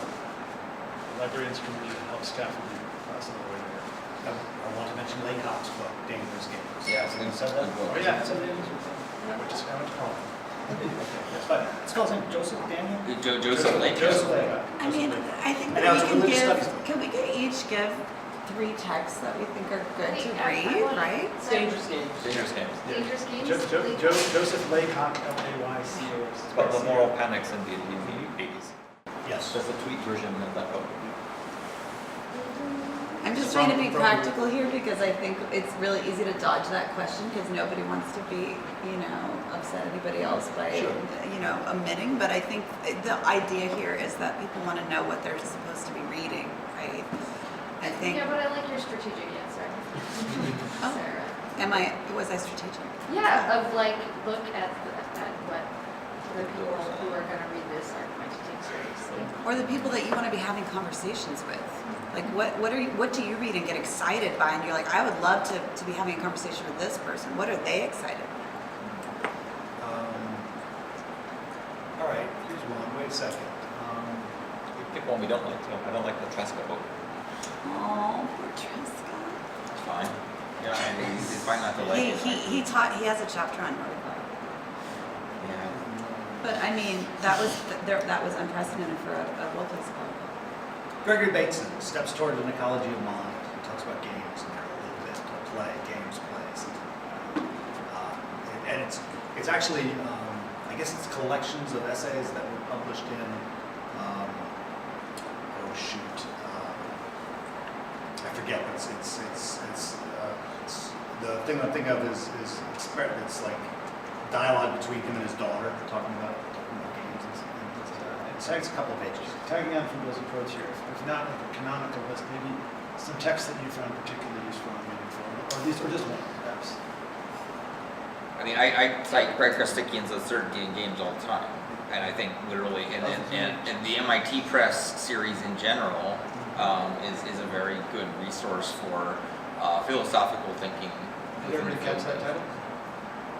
librarians can really help scaffold you some of the way to work. I want to mention Laycock's book, Dangerous Games. Yeah, Has anyone said that? Oh yeah, some names I would just call them. Okay, that's fine. It's called Joseph Daniel? Joseph Lake. Joseph Laycock. I mean, I think And that now we it's a can religious studies give, book. can we each give 3 texts that we think are good to I read, wanna- right? so- Dangerous games. Dangerous Games. Dangerous Games? Joseph Laycock, Laycock. It's about the moral panics in the 80s. Yes. There's a tweet version of that book. I'm just trying to be practical here because I think it's really easy to dodge that question because nobody wants to be, upset anybody else by, Sure. omitting. But I think the idea here is that people want to know what they're supposed to be reading, right? I think, Yeah, but I like your strategic answer. Oh. Sarah. was I strategic? Yeah, of like, look at what the people who are gonna read this are going to take seriously. Or the people that you want to be having conversations with. Like, what do you read and get excited by? And you're like, I would love to be having a conversation with this person. What are they excited about? All right, here's one. Wait a second. We pick one we don't like too. I don't like the Tresca book. Oh, poor Tresca. It's fine. Yeah, and it's fine not to like it. He has a chapter on Murder. Yeah. But I mean, that was unprecedented for a role-play school. Gregory Bateson, Steps Toward an Ecology of Mind. He talks about games and a little bit games, plays. And it's actually, I guess it's collections of essays that were published in, I forget, but it's the thing I think of is it's like dialogue between him and his daughter, talking about games and things like that. It takes a couple of pages. Tagging on from those approach here, if not like a canonical list, maybe some texts that you found particularly useful and meaningful, or at least, or just one, perhaps. I mean, I cite Greg Kostikian's Uncertainty in Games all the time, and I think literally, and the MIT Press series in general is a very good resource for philosophical thinking. Have you ever catch that title?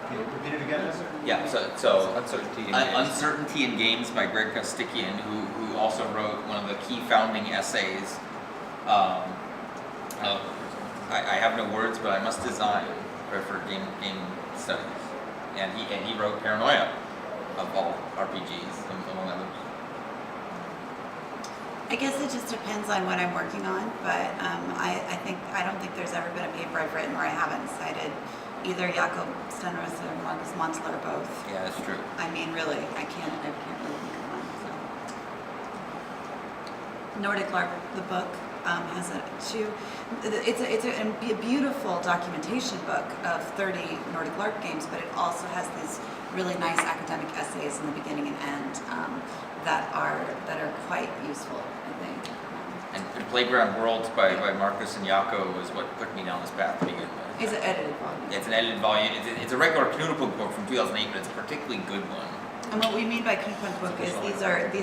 Can you repeat it again? Yeah, so Uncertainty in Games. Uncertainty in Games by Greg Kostikian, who also wrote one of the key founding essays. I have no words, but I must design for game studies, and he wrote Paranoia of all RPGs, among others. I guess it just depends on what I'm working on, but I don't think there's ever been a paper I've written where I haven't cited either Jakob Stenros or Marcus Montler or both. Yeah, that's true. I mean, really, I can't really think of one. So. Nordic LARP, the book, has it's a beautiful documentation book of 30 Nordic LARP games, but it also has these really nice academic essays in the beginning and end that are quite useful, I think. And Playground Worlds by Marcus and Jaco was what put me down this path to begin with. It's an edited volume. It's an edited volume. It's a regular Knudepunk book from 2008, but it's a particularly good one. And what we mean by Knudepunk book is these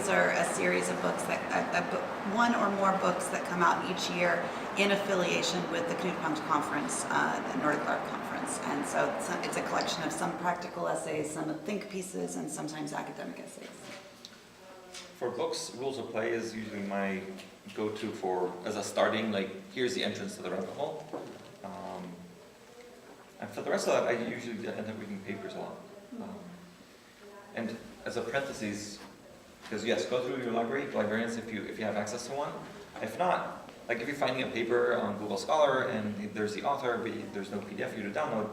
are a series of books that one or more books that come out each year in affiliation with the Knudepunk conference, the Nordic LARP conference. And so it's a collection of some practical essays, some think pieces, and sometimes academic essays. For books, Rules of Play is usually my go-to for, as a starting, like, here's the entrance to the rabbit hole. And for the rest of that, I usually end up reading papers a lot. And as a parenthesis, because yes, go through your librarians if you have access to one. If not, like if you're finding a paper on Google Scholar and there's the author, but there's no PDF for you to download,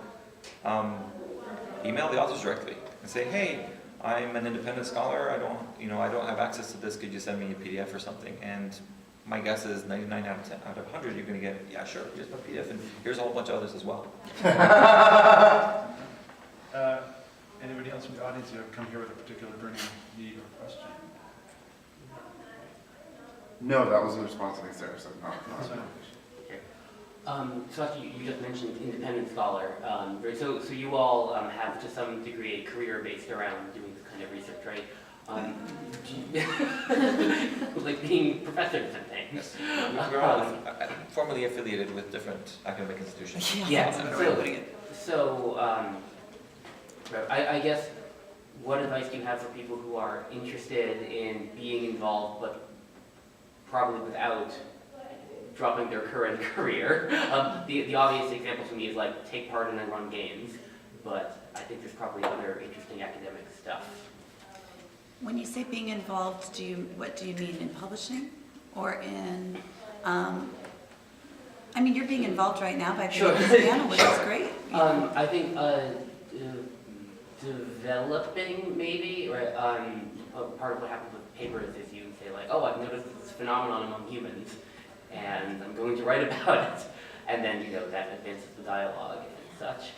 email the authors directly and say, hey, I'm an independent scholar. I don't have access to this. Could you send me a PDF or something? And my guess is 99 out of 100, you're going to get, yeah, sure, here's my PDF, and here's a whole bunch of others as well. Anybody else from the audience who have come here with a particular burning need or question? No, that was in response to Sarah, so not. So actually, you just mentioned independent scholar. Right? So you all have to some degree a career based around doing this kind of research, right? Like being professors and things. We're all formally affiliated with different academic institutions. Yeah. So, I guess, what advice do you have for people who are interested in being involved, but probably without dropping their current career? The obvious example to me is like take part in and run games, but I think there's probably other interesting academic stuff. when you say being involved, what do you mean in publishing or in? I mean, you're being involved right now by being on this panel, which is great. I think developing maybe, or part of what happens with papers is you say like, oh, I've noticed this phenomenon among humans, and I'm going to write about it, and then that advances the dialogue and such,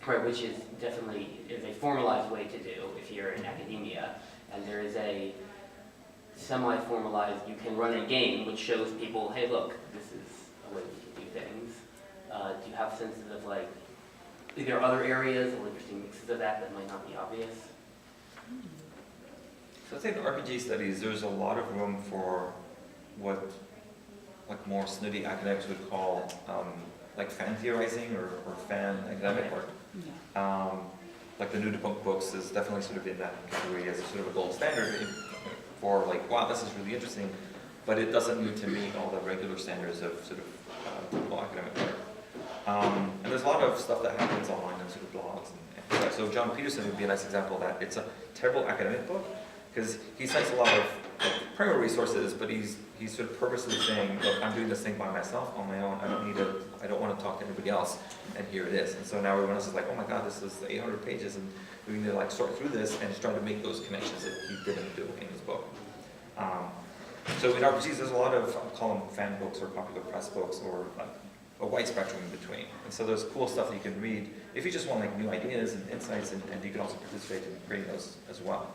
which is definitely a formalized way to do if you're in academia, and there is a semi-formalized, you can run a game which shows people, hey, look, this is a way we can do things. Do you have senses of like, are there other areas or interesting mixes of that might not be obvious? So I think in RPG studies, there's a lot of room for what like more snooty academics would call like fan theorizing or fan academic work. Yeah. Like the Knudepunk books is definitely sort of in that category as a sort of a gold standard for like, wow, this is really interesting, but it doesn't need to meet all the regular standards of sort of typical academic work. And there's a lot of stuff that happens online and sort of blogs. And so John Peterson would be a nice example of that. It's a terrible academic book because he cites a lot of primary resources, but he's sort of purposely saying, look, I'm doing this thing by myself on my own. I don't want to talk to anybody else. And here it is. And so now everyone else is like, oh my God, this is 800 pages, and we need to like sort through this and just try to make those connections that he didn't do in his book. So in RPGs, there's a lot of, I'll call them fan books or popular press books or a wide spectrum in between. And so there's cool stuff that you can read if you just want like new ideas and insights, and you can also participate in creating those as well.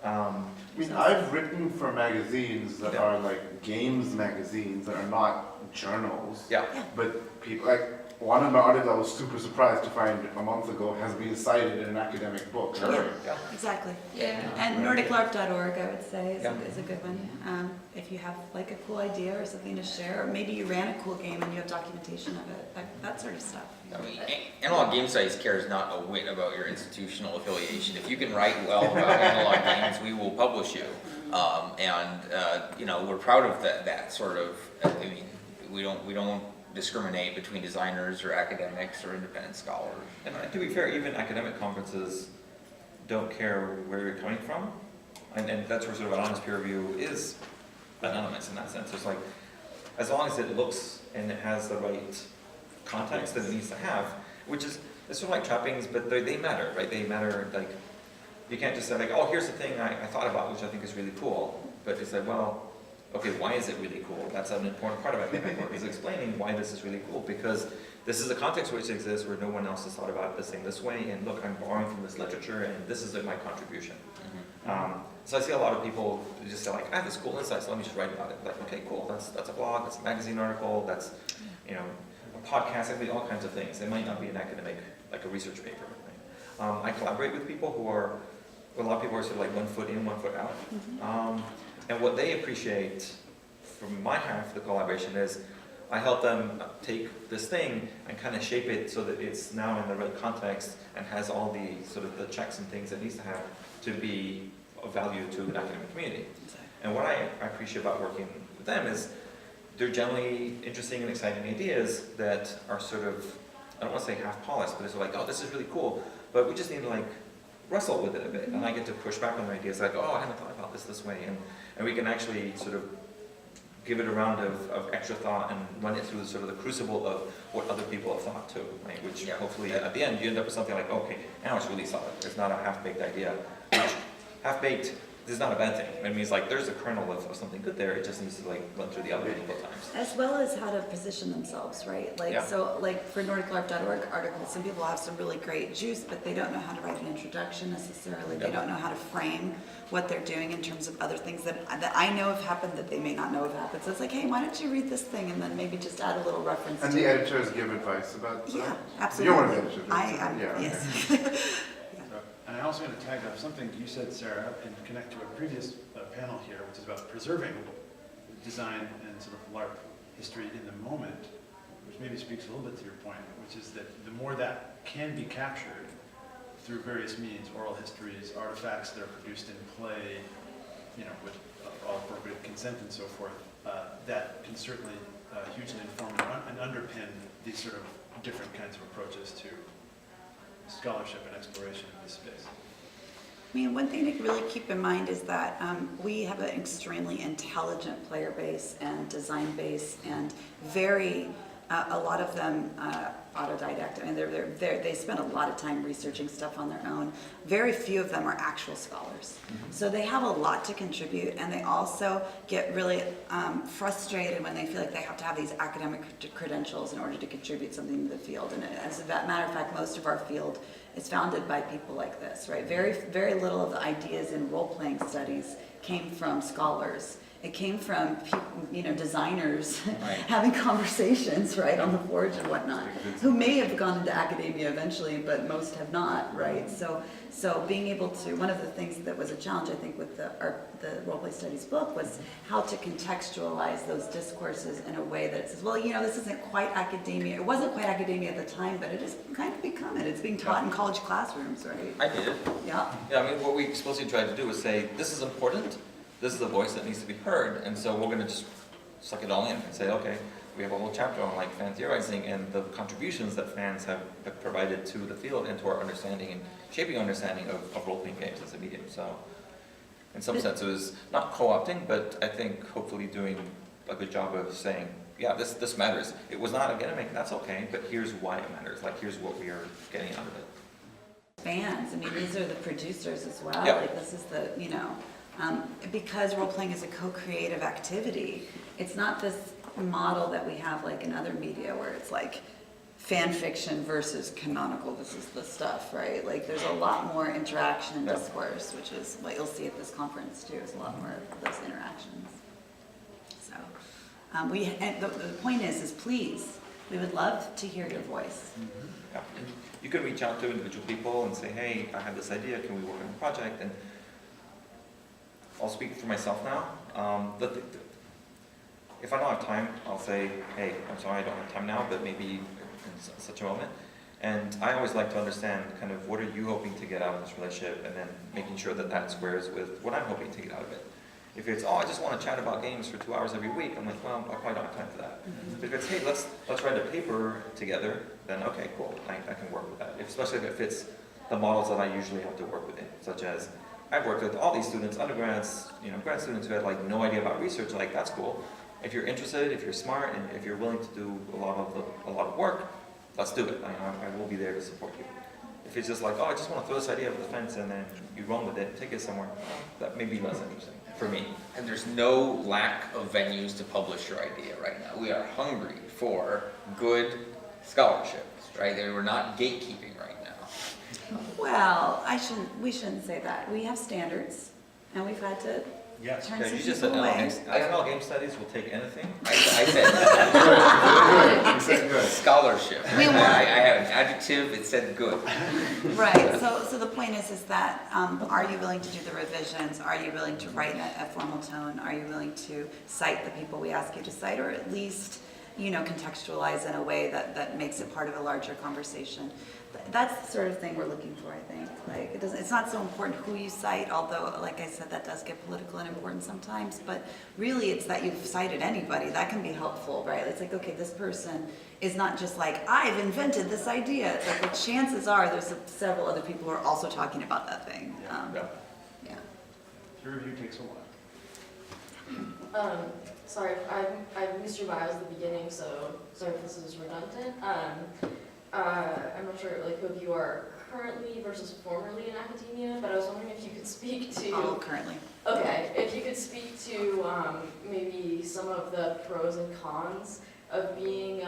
I mean, I've written for magazines that are like games magazines that are not journals. Yeah. But people like one of my articles I was super surprised to find a month ago has been cited in an academic book. Yeah, exactly. Yeah. And NordicLARP.org, I would say, is, Yeah. is a good one. If you have like a cool idea or something to share, or maybe you ran a cool game and you have documentation of it, that sort of stuff. I mean, Analog Game Studies cares not a whit about your institutional affiliation. If you can write well about analog games, we will publish you. You know, we're proud of that sort of. I mean, we don't discriminate between designers or academics or independent scholars. And to be fair, even academic conferences don't care where you're coming from. And that's where sort of an honest peer review is anonymous in that sense. It's like, as long as it looks and it has the right context that it needs to have, which is, it's sort of like trappings, but they matter, right? They matter, like, you can't just say like, oh, here's the thing I thought about, which I think is really cool. But it's like, well, okay, why is it really cool? That's an important part of academic work, is explaining why this is really cool, because this is a context which exists where no one else has thought about this thing this way, and look, I'm borrowing from this literature, and this is my contribution. So I see a lot of people who just say like, I have this cool insight, so let me just write about it. Like, okay, cool, that's a blog, that's a magazine article, that's, you know, a podcast, it could be all kinds of things. It might not be an academic, like a research paper. Right? I collaborate with people who are, a lot of people are sort of like 1 foot in, 1 foot out. And what they appreciate from my half of the collaboration is I help them take this thing and kind of shape it so that it's now in the right context and has all the sort of the checks and things it needs to have to be of value to an academic community. And what I appreciate about working with them is they're generally interesting and exciting ideas that are sort of, I don't want to say half polished, but it's like, oh, this is really cool, but we just need to like wrestle with it a bit. And I get to push back on their ideas like, oh, I hadn't thought about this way. And we can actually sort of give it a round of extra thought and run it through sort of the crucible of what other people have thought too, right? Which hopefully at the end you end up with something like, okay, now it's really solid. It's not a half-baked idea. Which, half-baked is not a bad thing. It means like there's a kernel of something good there. It just needs to like run through the oven a couple times. As well as how to position themselves, right? Like, so like for NordicLARP.org articles, some people have some really great juice, but they don't know how to write an introduction necessarily. They don't know how to frame what they're doing in terms of other things that I know have happened that they may not know have happened. So it's like, hey, why don't you read this thing and then maybe just add a little reference And to the it. editors give advice about that? Yeah, absolutely. You're one of the editors, right? I am, Yeah, yes. okay. And I also want to tag off something you said, Sarah, and connect to a previous panel here, which is about preserving design and sort of LARP history in the moment, which maybe speaks a little bit to your point, which is that the more that can be captured through various means, oral histories, artifacts that are produced in play, you know, with all appropriate consent and so forth, that can certainly hugely inform and underpin these sort of different kinds of approaches to scholarship and exploration in this space. I mean, one thing to really keep in mind is that we have an extremely intelligent player base and design base, and very, a lot of them autodidact. I mean, they spend a lot of time researching stuff on their own. Very few of them are actual scholars. So they have a lot to contribute, and they also get really frustrated when they feel like they have to have these academic credentials in order to contribute something to the field. And as a matter of fact, most of our field is founded by people like this, right? Very, very little of the ideas in role-playing studies came from scholars. It came from designers having conversations, right, on the forge and whatnot, who may have gone into academia eventually, but most have not, right? So being able to, one of the things that was a challenge, I think, with the role-play studies book was how to contextualize those discourses in a way that it says, well, this isn't quite academia. It wasn't quite academia at the time, but it has kind of become it. It's being taught in college classrooms, right? I did it. Yeah. Yeah, I mean, what we supposedly tried to do was say, this is important, this is a voice that needs to be heard, and so we're going to just suck it all in and say, okay, we have a whole chapter on like fan theorizing and the contributions that fans have provided to the field and to our understanding and shaping understanding of role-playing games as a medium. So in some sense it was not co-opting, but I think hopefully doing a good job of saying, yeah, this matters. It was not academic, that's okay, but here's why it matters. Like, here's what we are getting out of it. Fans, I mean, these are the producers as well. Yeah. Like, this is the, because role-playing is a co-creative activity, it's not this model that we have like in other media where it's like fan fiction versus canonical, this is the stuff, right? Like, there's a lot more interaction and discourse, which is what you'll see at this conference too, is a lot more of those interactions. So, and the point is please, we would love to hear your voice. Yeah. And you can reach out to individual people and say, hey, I have this idea, can we work on a project? And I'll speak for myself now. If I don't have time, I'll say, hey, I'm sorry, I don't have time now, but maybe in such a moment. And I always like to understand kind of what are you hoping to get out of this relationship, and then making sure that that squares with what I'm hoping to get out of it. If it's, oh, I just want to chat about games for 2 hours every week, I'm like, well, I probably don't have time for that. But if it's, hey, let's write a paper together, then okay, cool, I can work with that. Especially if it fits the models that I usually have to work within, such as I've worked with all these students, undergrads, grad students who had like no idea about research, like that's cool. If you're interested, if you're smart, and if you're willing to do a lot of work, let's do it. I will be there to support you. If it's just like, oh, I just want to throw this idea over the fence and then you run with it, take it somewhere, that may be less interesting for me. And there's no lack of venues to publish your idea right now. We are hungry for good scholarships, right? We're not gatekeeping right now. Well, we shouldn't say that. We have standards, and we've had to Yes. turn Yeah, some you just said people away. ML game studies will take anything. I You said good. said scholarship. We want- I had an adjective, it said good. Right, so the point is that, are you willing to do the revisions? Are you willing to write in a formal tone? Are you willing to cite the people we ask you to cite, or at least, contextualize in a way that makes it part of a larger conversation? That's the sort of thing we're looking for, I think. Like, it's not so important who you cite, although, like I said, that does get political and important sometimes, but really it's that you've cited anybody. That can be helpful, right? It's like, okay, this person is not just like, I've invented this idea. It's like, the chances are there's several other people who are also talking about that thing. Yeah. Peer review takes a while. Sorry, I missed your bios at the beginning, so sorry if this is redundant. I'm not sure who of you are currently versus formerly in academia, but I was wondering if you could speak to. All currently. Okay, if you could speak to maybe some of the pros and cons of being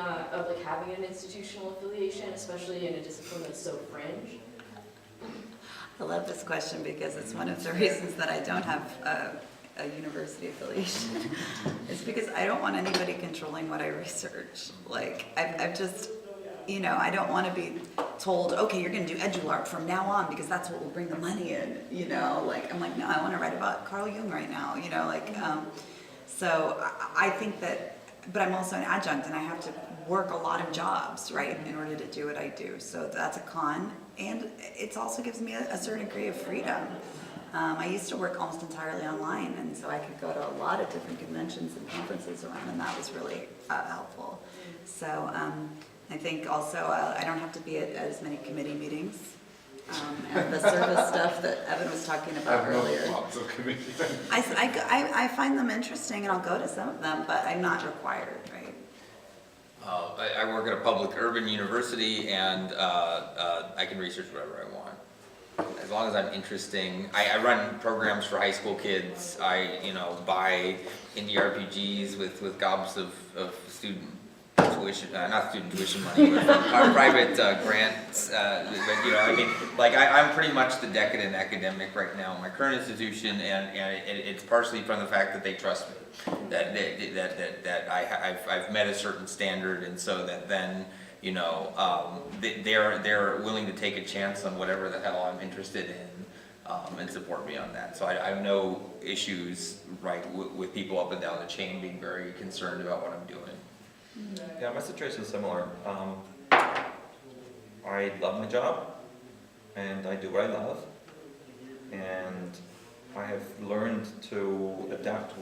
having an institutional affiliation, especially in a discipline that's so fringe. I love this question because it's one of the reasons that I don't have a university affiliation. It's because I don't want anybody controlling what I research. Like, I've just, I don't want to be told, okay, you're going to do EduArt from now on because that's what will bring the money in, I'm like, no, I want to write about Carl Jung right now, so I think that, but I'm also an adjunct and I have to work a lot of jobs, right, in order to do what I do. So that's a con, and it also gives me a certain degree of freedom. I used to work almost entirely online, and so I could go to a lot of different conventions and conferences around, and that was really helpful. So I think also I don't have to be at as many committee meetings, and the service stuff that Evan was talking about earlier. Lots of committees. I find them interesting, and I'll go to some of them, but I'm not required, right? I work at a public urban university, and I can research whatever I want. As long as I'm interesting. I run programs for high school kids. I, buy indie RPGs with gobs of student tuition, not student tuition money, but private grants. But, I'm pretty much the decadent academic right now in my current institution, and it's partially from the fact that they trust me, that I've met a certain standard, and so that then, they're willing to take a chance on whatever the hell I'm interested in, and support me on that. So I have no issues, right, with people up and down the chain being very concerned about what I'm doing. Yeah, my situation is similar. I love my job, and I do what I love, and I have learned to adapt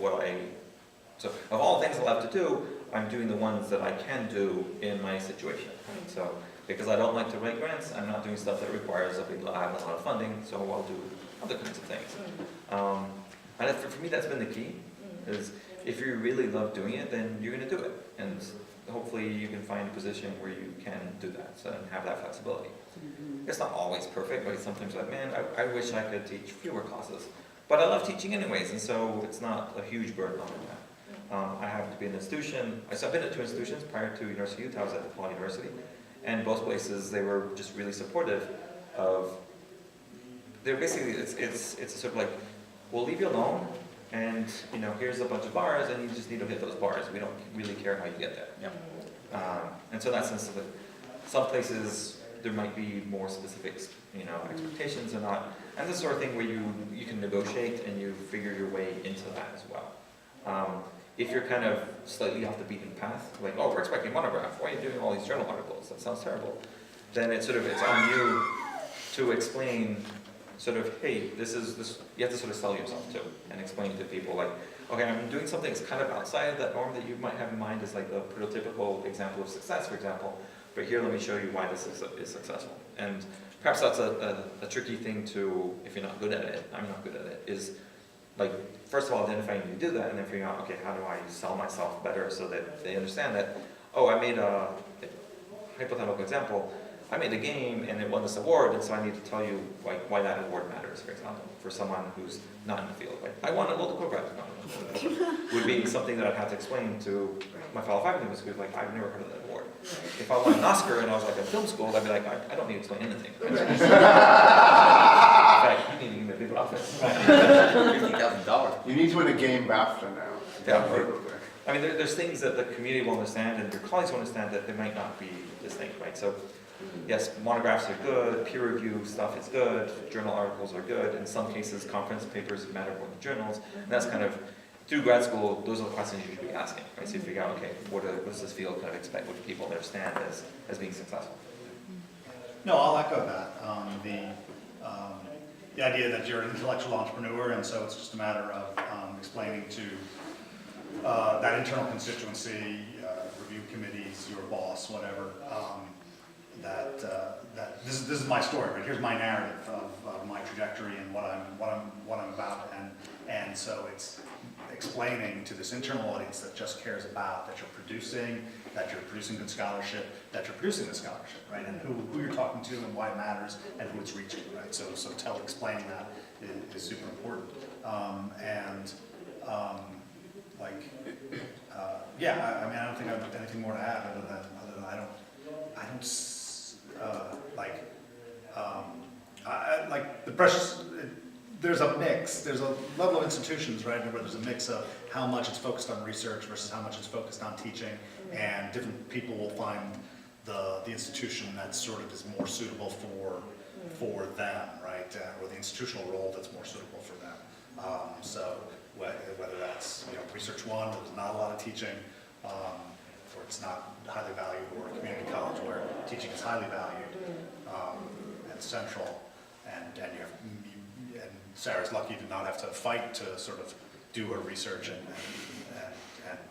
so of all the things I love to do, I'm doing the ones that I can do in my situation. So, because I don't like to write grants, I'm not doing stuff that requires a lot of funding, so I'll do other kinds of things. And for me, that's been the key, is if you really love doing it, then you're going to do it. And hopefully you can find a position where you can do that, and have that flexibility. It's not always perfect, but sometimes like, man, I wish I could teach fewer classes. But I love teaching anyways, and so it's not a huge burden on me. I happen to be in an institution. I've been at 2 institutions prior to University of Utah. I was at DePaul University, and both places they were just really supportive of. They're basically it's sort of like, we'll leave you alone, and here's a bunch of bars, and you just need to hit those bars. We don't really care how you get there. Yep. And so in that sense, some places there might be more specific, expectations or not, and this sort of thing where you can negotiate and you figure your way into that as well. If you're kind of slightly off the beaten path, like, oh, we're expecting monograph, why are you doing all these journal articles? That sounds terrible. Then it's on you to explain sort of, hey, this, you have to sort of sell yourself too, and explain to people like, okay, I'm doing something that's kind of outside of that norm that you might have in mind as like the prototypical example of success, for example, but here let me show you why this is successful. And perhaps that's a tricky thing to, if you're not good at it, I'm not good at it, is like, first of all, identifying you do that, and then figuring out, okay, how do I sell myself better so that they understand that, oh, I made a hypothetical example, I made a game and it won this award, and so I need to tell you like why that award matters, for example, for someone who's not in the field. Like, I won a multiple graphic novel. Would be something that I'd have to explain to my fellow faculty members who's like, I've never heard of that award. If I won an Oscar and I was like at film school, I'd be like, I don't need to explain anything. In fact, you need to give me a bigger office. $50,000. You need to win a game BAFTA now. Yeah. I mean, there's things that the community will understand and your colleagues will understand that they might not be distinct, right? So, yes, monographs are good, peer review stuff is good, journal articles are good. In some cases, conference papers matter more than journals. And that's kind of, through grad school, those are the questions you should be asking, right? So you figure out, okay, what does this field kind of expect? What do people understand as being successful? No, I'll echo that. The idea that you're an intellectual entrepreneur, and so it's just a matter of explaining to that internal constituency, review committees, your boss, whatever, that this is my story, right? Here's my narrative of my trajectory and what I'm about, and so it's explaining to this internal audience that just cares about that you're producing good scholarship, that you're producing the scholarship, right? And who you're talking to and why it matters and who it's reaching, right? So explaining that is super important. Yeah, I mean, I don't think I have anything more to add other than I don't like the precious. There's a mix. There's a level of institutions, right, where there's a mix of how much it's focused on research versus how much it's focused on teaching, and different people will find the institution that sort of is more suitable for them, right, or the institutional role that's more suitable for them. So whether that's Research One, where there's not a lot of teaching, or it's not highly valued, or a community college where teaching is highly valued and central, and Sarah's lucky to not have to fight to sort of do her research and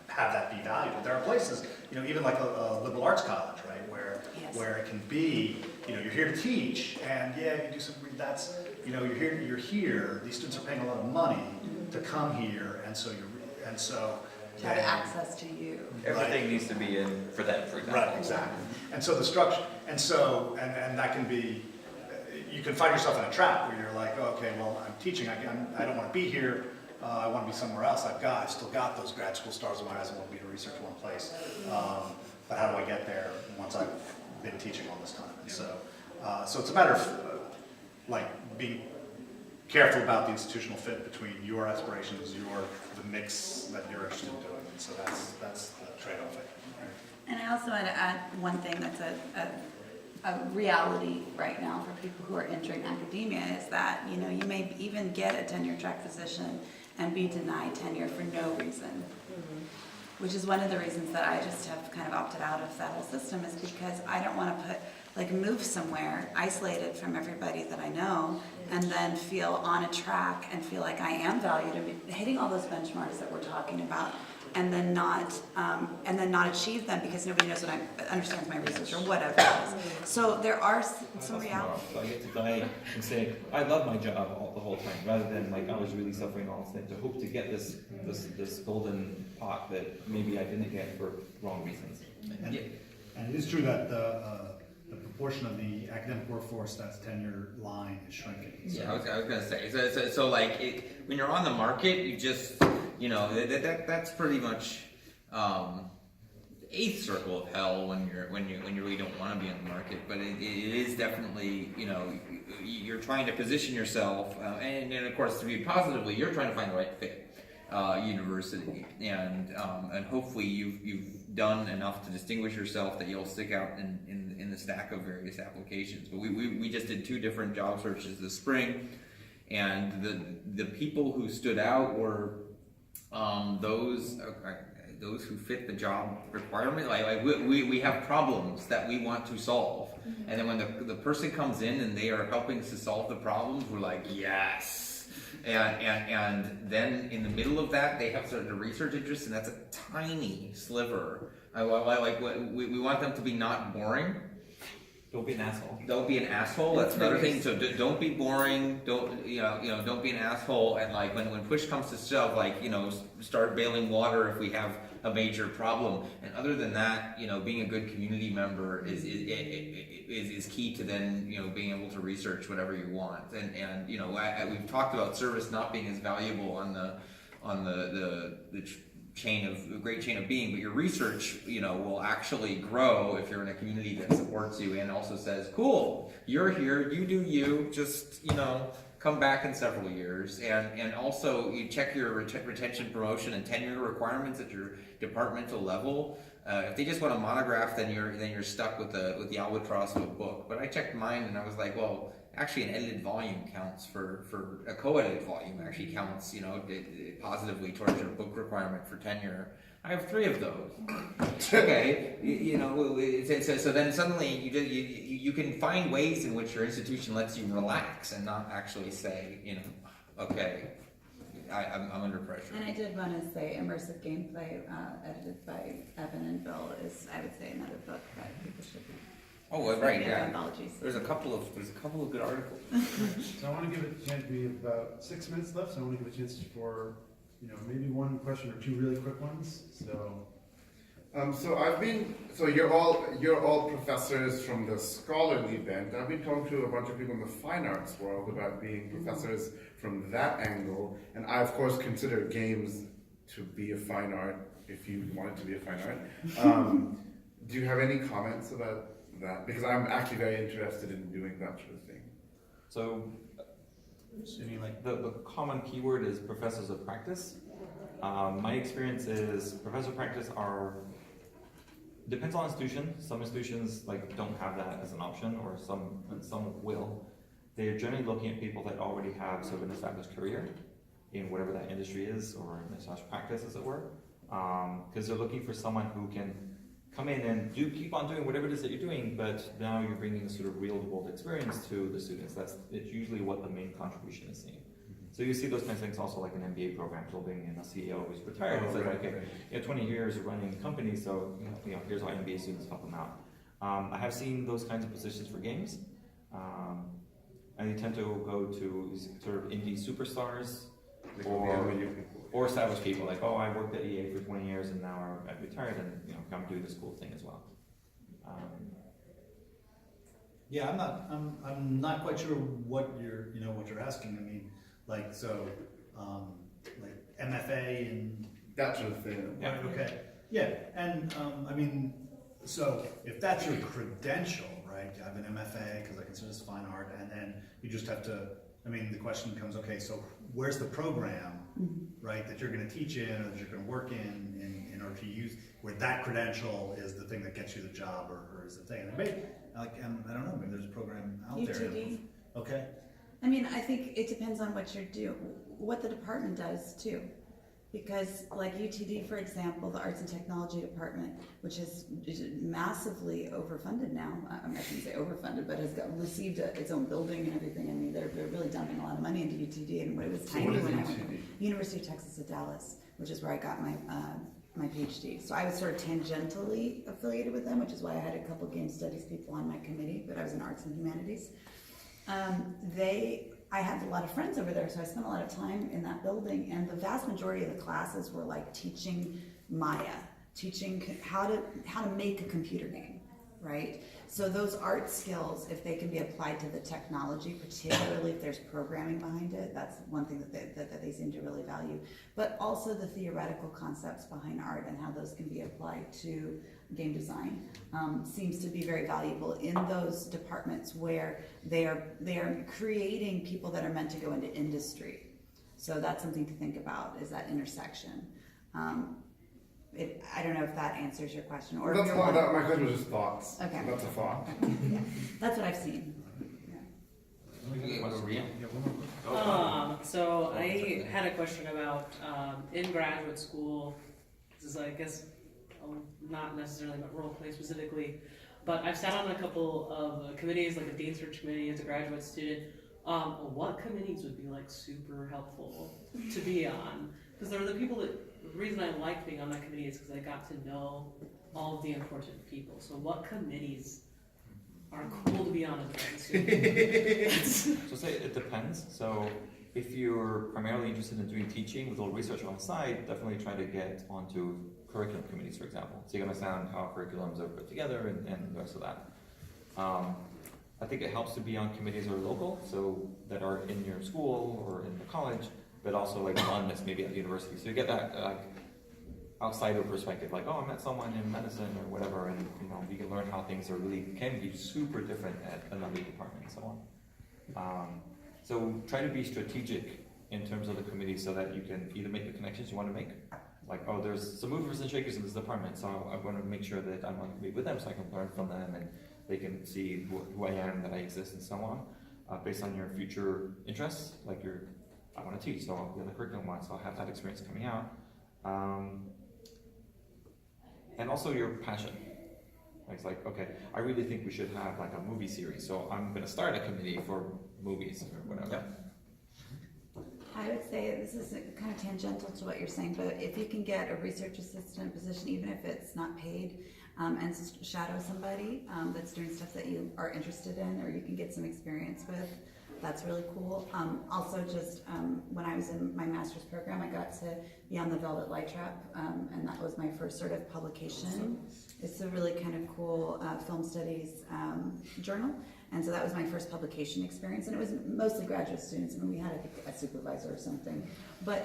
have that be valued. But there are places, even like a liberal arts college, right, where it can be, you're here to teach, and yeah, you do some. That's, you're here. These students are paying a lot of money to come here, and so to have access to you. Everything needs to be in for them, for example. Right, exactly. And so the structure, and that can be, you can find yourself in a trap where you're like, oh, okay, well, I'm teaching, I don't want to be here, I want to be somewhere else. I've still got those grad school stars in my eyes. I want to be to research one place. But how do I get there once I've been teaching all this time? And so it's a matter of being careful about the institutional fit between your aspirations, the mix that you're interested in doing. And so that's the trade-off, I think. Right? And I also want to add one thing that's a reality right now for people who are entering academia is that, you may even get a tenure track position and be denied tenure for no reason. Which is one of the reasons that I just have kind of opted out of that whole system, is because I don't want to move somewhere isolated from everybody that I know, and then feel on a track and feel like I am valued and hitting all those benchmarks that we're talking about, and then not achieve them because nobody knows understands my research or whatever it is. So there are some realities. So I get to die and say, I love my job the whole time, rather than I was really suffering all this time to hope to get this golden pot that maybe I didn't get for wrong reasons. And it is true that the proportion of the academic workforce that's tenure line is shrinking. So. Yeah, I was gonna say. So when you're on the market, you just that's pretty much eighth circle of hell when you really don't want to be on the market. But it is definitely you're trying to position yourself, and of course to be positively, you're trying to find the right fit. university, and hopefully you've done enough to distinguish yourself that you'll stick out in the stack of various applications. But we just did 2 different job searches this spring, and the people who stood out were those who fit the job requirement. Like we have problems that we want to solve, and then when the person comes in and they are helping us to solve the problems, we're like, yes. And then in the middle of that, they have sort of research interest, and that's a tiny sliver. We want them to be not boring. Don't be an asshole. Don't be an asshole. That's another thing. So don't be boring. Don't don't be an asshole. And like when push comes to shove, like start bailing water if we have a major problem. And other than that, being a good community member is key to then being able to research whatever you want. And we've talked about service not being as valuable on the great chain of being, but your research, will actually grow if you're in a community that supports you and also says, cool, you're here, you do you, just, come back in several years. And also you check your retention, promotion, and tenure requirements at your departmental level. If they just want a monograph, then you're stuck with the albatross of a book. But I checked mine and I was like, well, actually an edited volume counts for a co-edited volume actually counts, positively towards your book requirement for tenure. I have 3 of those. Okay, so then suddenly you can find ways in which your institution lets you relax and not actually say, okay, I'm under pressure. And I did want to say immersive gameplay, edited by Evan and Bill, is, I would say, another book that people should read. Oh, right, yeah. Anthologies. There's a couple of good articles. So I want to give it a chance. We have about 6 minutes left, so I want to give a chance for, maybe one question or 2 really quick ones. So. So you're all professors from the scholarly bent. I've been talking to a bunch of people in the fine arts world about being professors from that angle, and I of course consider games to be a fine art if you want it to be a fine art. Do you have any comments about that? Because I'm actually very interested in doing that sort of thing. So, the common keyword is professors of practice. My experience is professor of practice depends on institution. Some institutions don't have that as an option, or some will. They're generally looking at people that already have sort of an established career in whatever that industry is, or an established practice, as it were, because they're looking for someone who can come in and keep on doing whatever it is that you're doing, but now you're bringing a sort of real-world experience to the students. It's usually what the main contribution is seen. So you see those kinds of things also like an MBA program, so bringing in a CEO who's retired. It's like, okay, you have 20 years of running companies, so here's how MBA students help them out. I have seen those kinds of positions for games, and they tend to go to sort of indie superstars or established people, like, oh, I worked at EA for 20 years and now I've retired, and come do this cool thing as well. Yeah, I'm not quite sure what you're asking. I mean, like MFA and That sort of thing. yeah. Right, okay. Yeah, and so if that's your credential, right? I have an MFA because I consider this fine art, and then you just have to. The question becomes, okay, so where's the program, right, that you're going to teach in, or that you're going to work in order to use, where that credential is the thing that gets you the job, or is the thing. And maybe, I don't know, maybe there's a program out there. UTD. Okay. I think it depends on what you're doing, what the department does too. Because like UTD, for example, the Arts and Technology Department, which is massively overfunded now, I shouldn't say overfunded, but has received its own building and everything. They're really dumping a lot of money into UTD, and it was tiny when I went to University of Texas at Dallas, which is where I got my PhD. So I was sort of tangentially affiliated with them, which is why I had a couple game studies people on my committee, but I was in arts and humanities. I had a lot of friends over there, so I spent a lot of time in that building, and the vast majority of the classes were like teaching Maya, teaching how to make a computer game, right? So those art skills, if they can be applied to the technology, particularly if there's programming behind it, that's one thing that they seem to really value. But also the theoretical concepts behind art and how those can be applied to game design seems to be very valuable in those departments where they are creating people that are meant to go into industry. So that's something to think about, is that intersection. I don't know if that answers your question, or if That's you not, want. my question was just thoughts. Okay. That's a thought. Yeah, that's what I've seen. So I had a question about in graduate school. This is, I guess, not necessarily about role play specifically, but I've sat on a couple of committees, like a Dean Search committee as a graduate student. What committees would be like super helpful to be on? Because there are the people that, the reason I like being on that committee is because I got to know all of the important people. So what committees are cool to be on as a graduate student? So say it depends. So if you're primarily interested in doing teaching with a little research on the side, definitely try to get onto curriculum committees, for example. So you understand how curriculums are put together and the rest of that. I think it helps to be on committees that are local, so that are in your school or in the college, but also like one that's maybe at the university. So you get that outsider perspective, like, oh, I met someone in medicine or whatever, and you can learn how things are can be super different at another department and so on. So try to be strategic in terms of the committee so that you can either make the connections you want to make, like, oh, there's some movers and shakers in this department, so I want to make sure that I'm on the committee with them so I can learn from them and they can see who I am, that I exist, and so on, based on your future interests. Like I want to teach, so I'll be on the curriculum one, so I'll have that experience coming out. And also your passion. It's like, okay, I really think we should have like a movie series, so I'm going to start a committee for movies or whatever. I would say this is kind of tangential to what you're saying, but if you can get a research assistant position, even if it's not paid, and shadow somebody that's doing stuff that you are interested in, or you can get some experience with, that's really cool. Also, just when I was in my master's program, I got to be on the Velvet Light Trap, and that was my first sort of publication. It's a really kind of cool film studies journal. And so that was my first publication experience, and it was mostly graduate students. I mean, we had, I think, a supervisor or something. But,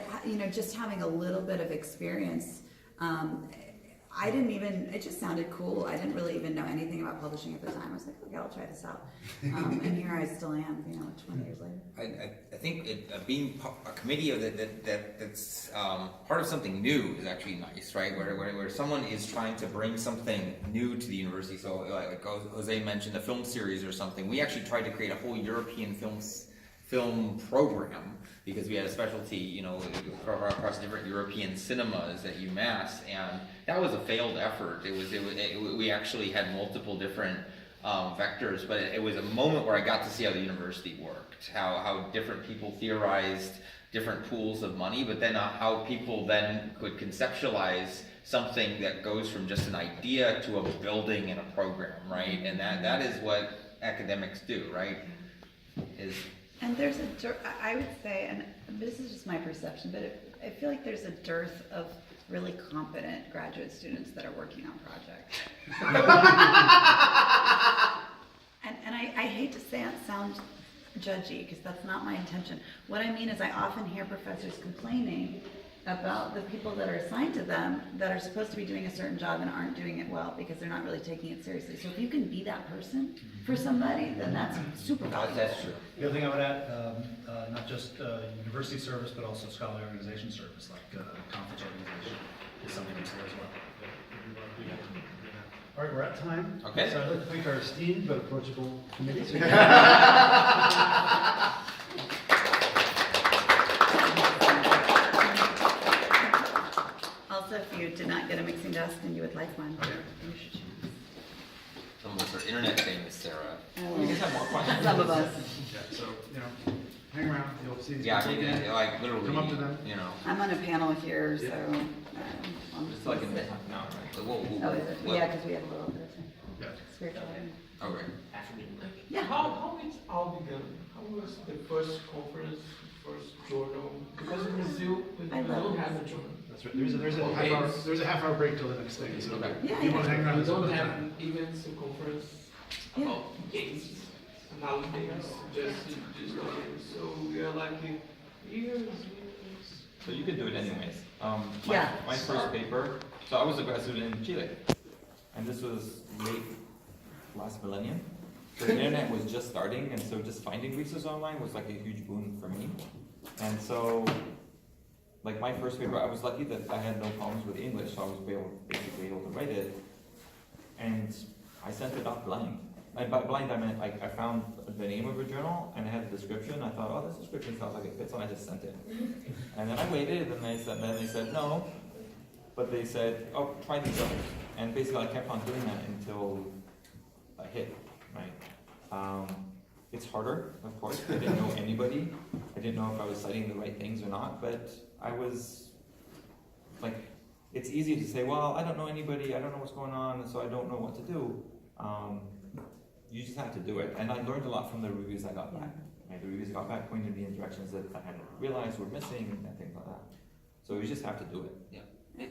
just having a little bit of experience, it just sounded cool. I didn't really even know anything about publishing at the time. I was like, okay, I'll try this out. And here I still am, 20 years later. I think being a committee of that's part of something new is actually nice, right? Where someone is trying to bring something new to the university. So like Jose mentioned, a film series or something. We actually tried to create a whole European film program because we had a specialty, across different European cinemas at UMass, and that was a failed effort. We actually had multiple different vectors, but it was a moment where I got to see how the university worked, how different people theorized different pools of money, but then how people then could conceptualize something that goes from just an idea to a building and a program, right? And that is what academics do, right? And there's I would say, and this is just my perception, but I feel like there's a dearth of really competent graduate students that are working on projects. and I hate to sound judgy, because that's not my intention. What I mean is I often hear professors complaining about the people that are assigned to them that are supposed to be doing a certain job and aren't doing it well because they're not really taking it seriously. So if you can be that person for somebody, then that's super valuable. That's true. The other thing I would add, not just university service, but also scholarly organization service, like conference organization, is something that's there as well. All right, we're at time. Okay. So I'd like to thank our esteemed but approachable committees. Also, if you did not get a mixing desk and you would like one, you should choose. Some of us are internet famous, Sarah. You guys have more questions? Some of us. Yeah, so, hang around, you'll see these Yeah, people again. like literally, Come up to them. I'm on a panel here, so. It's like in the half an hour, right? Oh, is it? Yeah, because we have a little bit of Yeah. spiritual. Okay. Yeah. How it all began? How was the first conference, first journal? Because in Brazil, we I love don't it. have a journal. That's right. There's a half hour break till the next thing. So Okay. Yeah, you want to hang around We this don't other have time. events and conference Yeah. about games nowadays, just games. So we are like years. So you can do it anyways. Yeah. My first paper, so I was a grad student in Chile, and this was late last millennium. So the internet was just starting, and so just finding resources online was like a huge boon for me. And so, like my first paper, I was lucky that I had no problems with English, so I was basically able to write it. And I sent it off blind. And by blind I meant I found the name of a journal and it had a description. I thought, oh, this description sounds like it fits, and I just sent it. And then I waited, and they said no. But they said, oh, try these others. And basically I kept on doing that until I hit, right? It's harder, of course. I didn't know anybody. I didn't know if I was citing the right things or not, but I was, like, it's easy to say, well, I don't know anybody, I don't know what's going on, so I don't know what to do. You just have to do it. And I learned a lot from the reviews I got back. Right? The reviews I got back pointed me in directions that I hadn't realized were missing and things like that. So you just have to do it.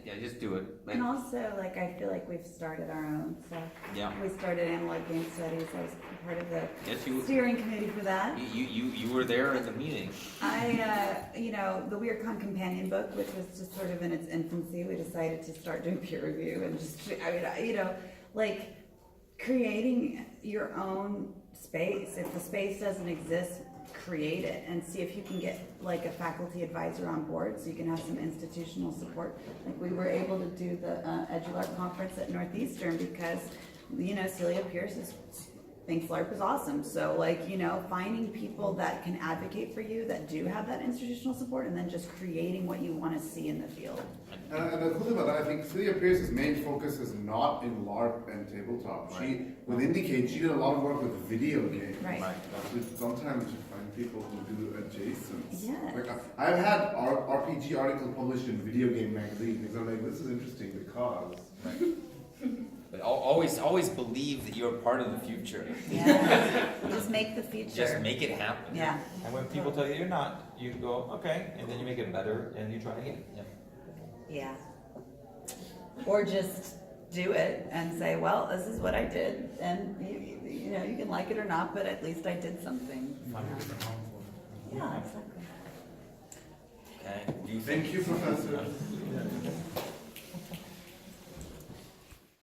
Yeah, just do it. Like, And also, like, I feel like we've started our own stuff. yeah. We started analog game studies. I was part of the Yes, you steering committee for that. you were there at the meeting. You know, the WeirdCon companion book, which was just sort of in its infancy, we decided to start doing peer review and just, you know, like creating your own space. If the space doesn't exist, create it and see if you can get like a faculty advisor on board so you can have some institutional support. Like we were able to do the Edularp conference at Northeastern because, you know, Celia Pierce thinks LARP is awesome. So like, you know, finding people that can advocate for you that do have that institutional support and then just creating what you want to see in the field. And the cool thing about that, I think Celia Pierce's main focus is not in LARP and tabletop. She, with Indicate, she did a lot of work with video games. Right. Sometimes you find people who do adjacent. Yes. Like I've had RPG articles published in Video Game Magazine because I'm like, this is interesting because. But always believe that you're part of the future. Yeah. Just make the future. Just make it happen. Yeah. And when people tell you you're not, you go, okay, and then you make it better and you try again. Yeah. Or just do it and say, well, this is what I did. And you know, you can like it or not, but at least I did something. Yeah, exactly. Okay. Thank you, Professor.